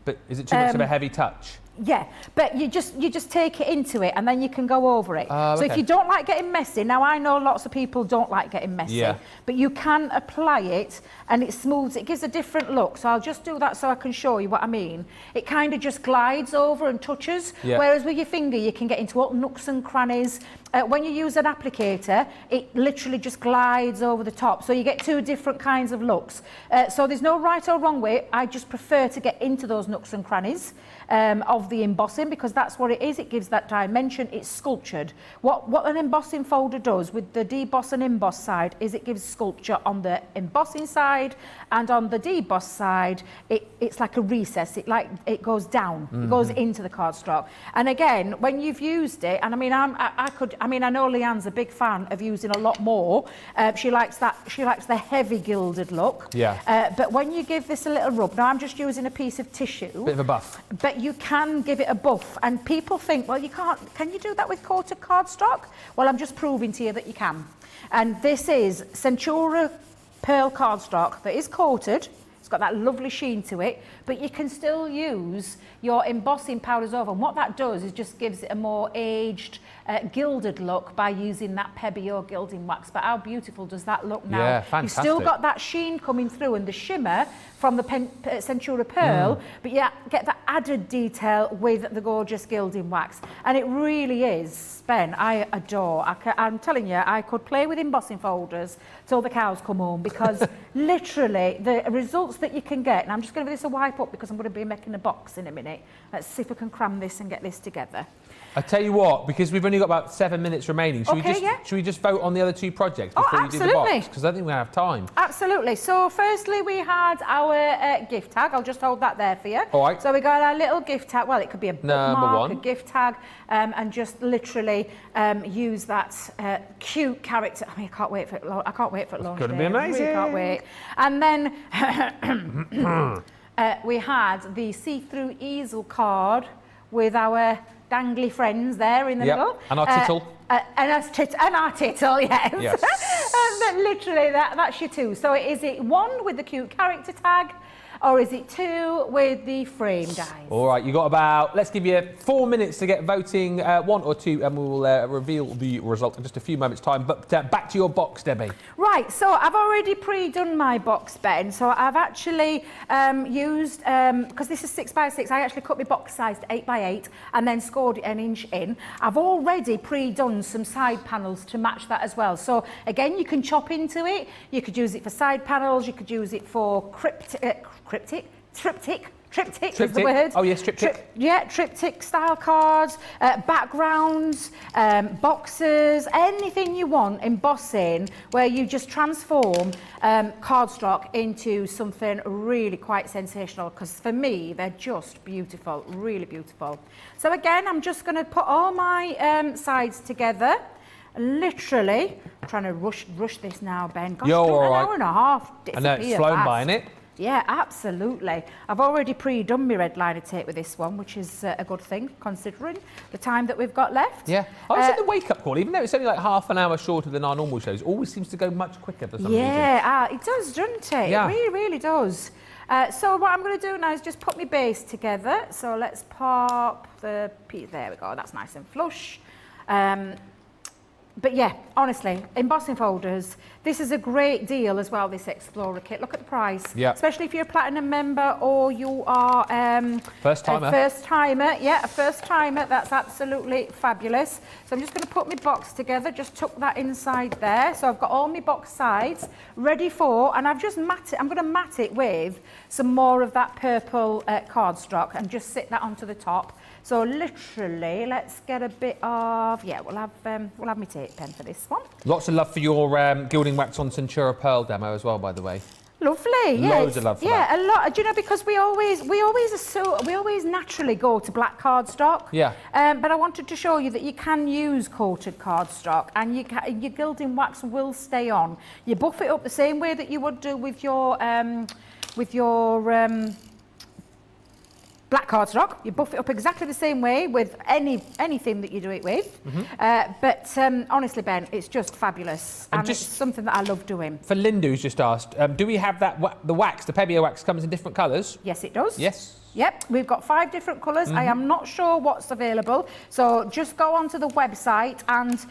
But is it too much of a heavy touch? Yeah, but you just take it into it and then you can go over it. So if you don't like getting messy, now I know lots of people don't like getting messy, but you can apply it and it smooths, it gives a different look. So I'll just do that so I can show you what I mean. It kind of just glides over and touches, whereas with your finger you can get into all nooks and crannies. When you use an applicator, it literally just glides over the top. So you get two different kinds of looks. So there's no right or wrong way. I just prefer to get into those nooks and crannies of the embossing, because that's what it is. It gives that dimension. It's sculptured. What an embossing folder does with the deboss and emboss side is it gives sculpture on the embossing side, and on the deboss side, it's like a recess. It goes down. It goes into the cardstock. And again, when you've used it, and I mean, I know Leanne's a big fan of using a lot more. She likes the heavy gilded look. But when you give this a little rub, now I'm just using a piece of tissue. Bit of a buff. But you can give it a buff, and people think, well, you can't. Can you do that with coated cardstock? Well, I'm just proving to you that you can. And this is Centura Pearl cardstock that is coated. It's got that lovely sheen to it, but you can still use your embossing powders over. And what that does is just gives it a more aged, gilded look by using that Pebeo gilding wax. But how beautiful does that look now? Yeah, fantastic. You've still got that sheen coming through and the shimmer from the Centura Pearl, but you get the added detail with the gorgeous gilding wax. And it really is, Ben, I adore. I'm telling you, I could play with embossing folders till the cows come home, because literally the results that you can get, and I'm just going to give this a wipe up because I'm going to be making a box in a minute. Let's see if we can cram this and get this together. I tell you what, because we've only got about 7 minutes remaining, should we just vote on the other two projects before you do the box? Because I don't think we have time. Absolutely. So firstly, we had our gift tag. I'll just hold that there for you. All right. So we got our little gift tag. Well, it could be a bookmark, a gift tag, and just literally use that cute character. I mean, I can't wait for it. I can't wait for it launch day. It's going to be amazing. I really can't wait. And then we had the see-through easel card with our dangly friends there in the middle. And our tittle. And our tittle, yes. And literally, that's your two. So is it one with the cute character tag, or is it two with the frame, guys? All right, you got about, let's give you 4 minutes to get voting, one or two, and we will reveal the result in just a few moments' time. But back to your box, Debbie. Right, so I've already pre-done my box, Ben. So I've actually used, because this is 6x6, I actually cut my box size to 8x8 and then scored it an inch in. I've already pre-done some side panels to match that as well. So again, you can chop into it. You could use it for side panels. You could use it for triptych. Triptych is the word. Oh, yes, triptych. Triptych style cards, backgrounds, boxes, anything you want embossing where you just transform cardstock into something really quite sensational, because for me, they're just beautiful, really beautiful. So again, I'm just going to put all my sides together. Literally, I'm trying to rush this now, Ben. Gosh, You're all right. An hour and a half I know, it's flown by, innit? Yeah, absolutely. I've already pre-done my red liner tape with this one, which is a good thing, considering the time that we've got left. Yeah. I was at the wake-up call, even though it's only like half an hour shorter than our normal shows, always seems to go much quicker for some reason. Yeah, it does, doesn't it? Yeah. It really, really does. So what I'm going to do now is just put my base together. So let's pop the piece. There we go. That's nice and flush. But yeah, honestly, embossing folders, this is a great deal as well, this Explorer kit. Look at the price. Yeah. Especially if you're a Platinum member or you are First timer. a first timer. Yeah, a first timer. That's absolutely fabulous. So I'm just going to put my box together, just tuck that inside there. So I've got all my box sides ready for, and I've just mat it. I'm going to mat it with some more of that purple cardstock and just sit that onto the top. So literally, let's get a bit of, yeah, we'll have my tape pen for this one. Lots of love for your gilding wax on Centura Pearl demo as well, by the way. Lovely, yeah. Loads of love for that. Yeah, a lot. Do you know, because we always naturally go to black cardstock. Yeah. But I wanted to show you that you can use coated cardstock, and your gilding wax will stay on. You buff it up the same way that you would do with your black cardstock. You buff it up exactly the same way with anything that you do it with. But honestly, Ben, it's just fabulous, and it's something that I love doing. For Linda, who's just asked, do we have the wax, the Pebeo wax, comes in different colours? Yes, it does. Yes. Yep, we've got 5 different colours. I am not sure what's available, so just go onto the website and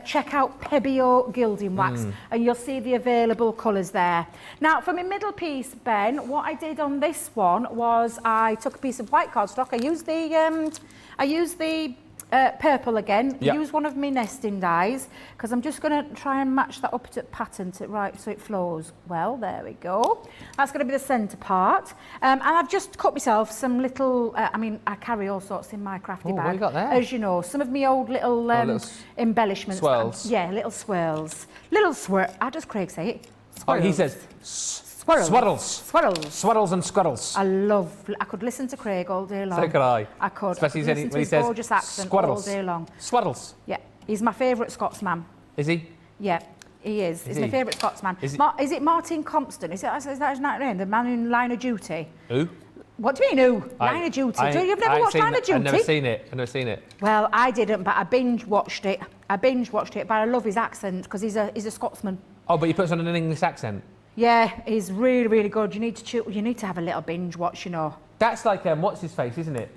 check out Pebeo Gilding Wax, and you'll see the available colours there. Now, for my middle piece, Ben, what I did on this one was I took a piece of white cardstock. I used the purple again. Yep. Use one of my nesting dies, because I'm just going to try and match that up to pattern right so it flows well. There we go. That's going to be the centre part. And I've just cut myself some little, I carry all sorts in my crafty bag. What have you got there? As you know, some of my old little embellishments. Swirls. Yeah, little swirls. How does Craig say it? Oh, he says Swirls. swirls. Swirls and squirrels. I could listen to Craig all day long. So could I. I could. Especially I could listen to his gorgeous accent all day long. Swirls. Yeah, he's my favourite Scotsman. Is he? Yeah, he is. He's my favourite Scotsman. Is it Martin Compston? Is that his name? The man in Line of Duty? Who? What do you mean, who? Line of Duty. You've never watched Line of Duty? I've never seen it. Well, I didn't, but I binge watched it. But I love his accent because he's a Scotsman. Oh, but he puts on an English accent. Yeah, he's really, really good. You need to have a little binge watch, you know. That's like what's his face, isn't it?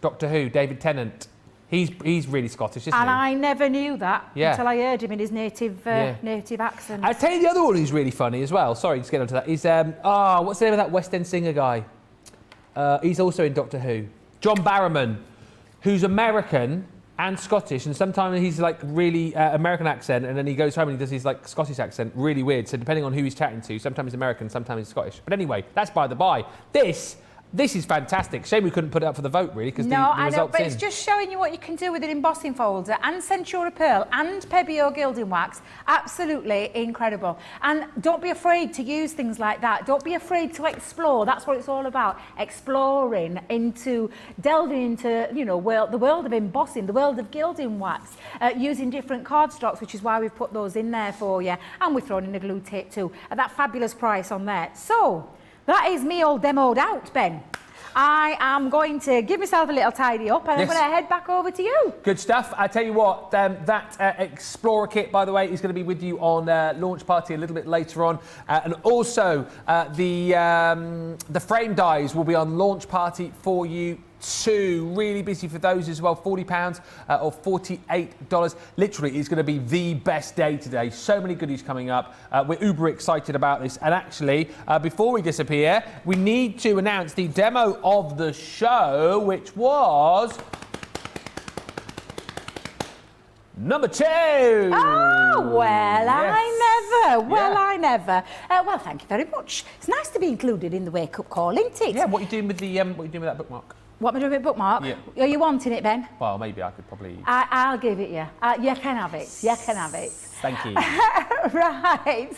Doctor Who, David Tennant. He's really Scottish, isn't he? And I never knew that Yeah. until I heard him in his native accent. I'll tell you the other one who's really funny as well. Sorry, just get onto that. He's what's the name of that West End singer guy? He's also in Doctor Who. John Barrowman, who's American and Scottish, and sometimes he's like really American accent, and then he goes home and he does his like Scottish accent, really weird. So depending on who he's chatting to, sometimes he's American, sometimes he's Scottish. But anyway, that's by the by. This is fantastic. Shame we couldn't put it up for the vote, really, because the I know, results but it's just showing you what you can do with an embossing folder and Centura Pearl and Pebeo Gilding Wax. Absolutely incredible. And don't be afraid to use things like that. Don't be afraid to explore. That's what it's all about. Delving into, the world of embossing, the world of gilding wax, using different cardstocks, which is why we've put those in there for you. And we've thrown in a glue tape too, at that fabulous price on there. So, that is me all demoed out, Ben. I am going to give myself a little tidy up, and I'm going to head back over to you. Good stuff. I tell you what, that Explorer kit, by the way, is going to be with you on launch party a little bit later on, and also the frame dies will be on launch party for you too. Really busy for those as well. £40 or $48. Literally, it's going to be the best day today. So many goodies coming up. We're uber excited about this. And actually, before we disappear, we need to announce the demo of the show, which was number 2. Oh, well, Yes. I never. Well, Yeah. I never. Well, thank you very much. It's nice to be included in the wake-up call, isn't it? Yeah, what are you doing with the what are you doing with that bookmark? What am I doing with bookmark? Yeah. Are you wanting it, Ben? Well, maybe I could probably... I'll give it you. You can have it. You can have it. Thank you. Right.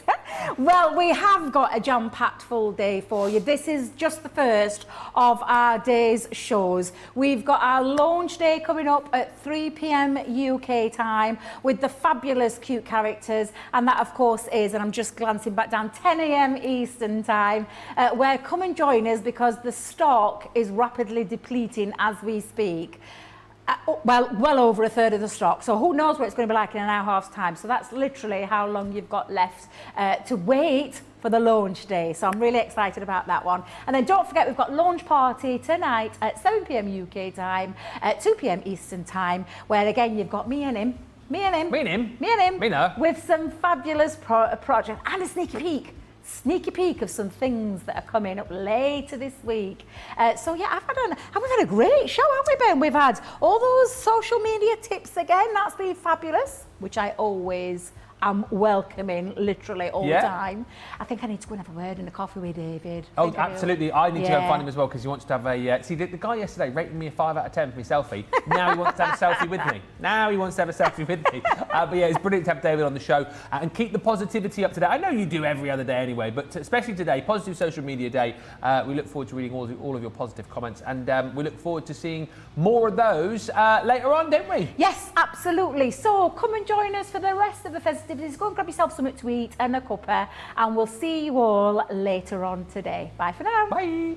Well, we have got a jam-packed full day for you. This is just the first of our day's shows. We've got our launch day coming up at 3 p.m. UK time with the fabulous cute characters, and that of course is, and I'm just glancing back down, 10 a.m. Eastern time, where come and join us because the stock is rapidly depleting as we speak. Well over a third of the stock. So who knows what it's going to be like in an hour and a half's time. So that's literally how long you've got left to wait for the launch day. So I'm really excited about that one. And then don't forget, we've got launch party tonight at 7 p.m. UK time, at 2 p.m. Eastern time, where again, you've got me and him, with some fabulous projects and a sneaky peek of some things that are coming up later this week. So yeah, we've had a great show, haven't we, Ben? We've had all those social media tips again. That's been fabulous, which I always am welcoming literally all the time. I think I need to go and have a word in the coffee with David. Oh, absolutely. I need to go and find him as well because he wants to have a... see, the guy yesterday rated me a 5 out of 10 for my selfie. Now he wants to have a selfie with me. But yeah, it's brilliant to have David on the show and keep the positivity up today. I know you do every other day anyway, but especially today, Positive Social Media Day. We look forward to reading all of your positive comments, and we look forward to seeing more of those later on, don't we? Yes, absolutely. So come and join us for the rest of the festivities. Go and grab yourself something to eat and a cuppa, and we'll see you all later on today. Bye for now. Bye.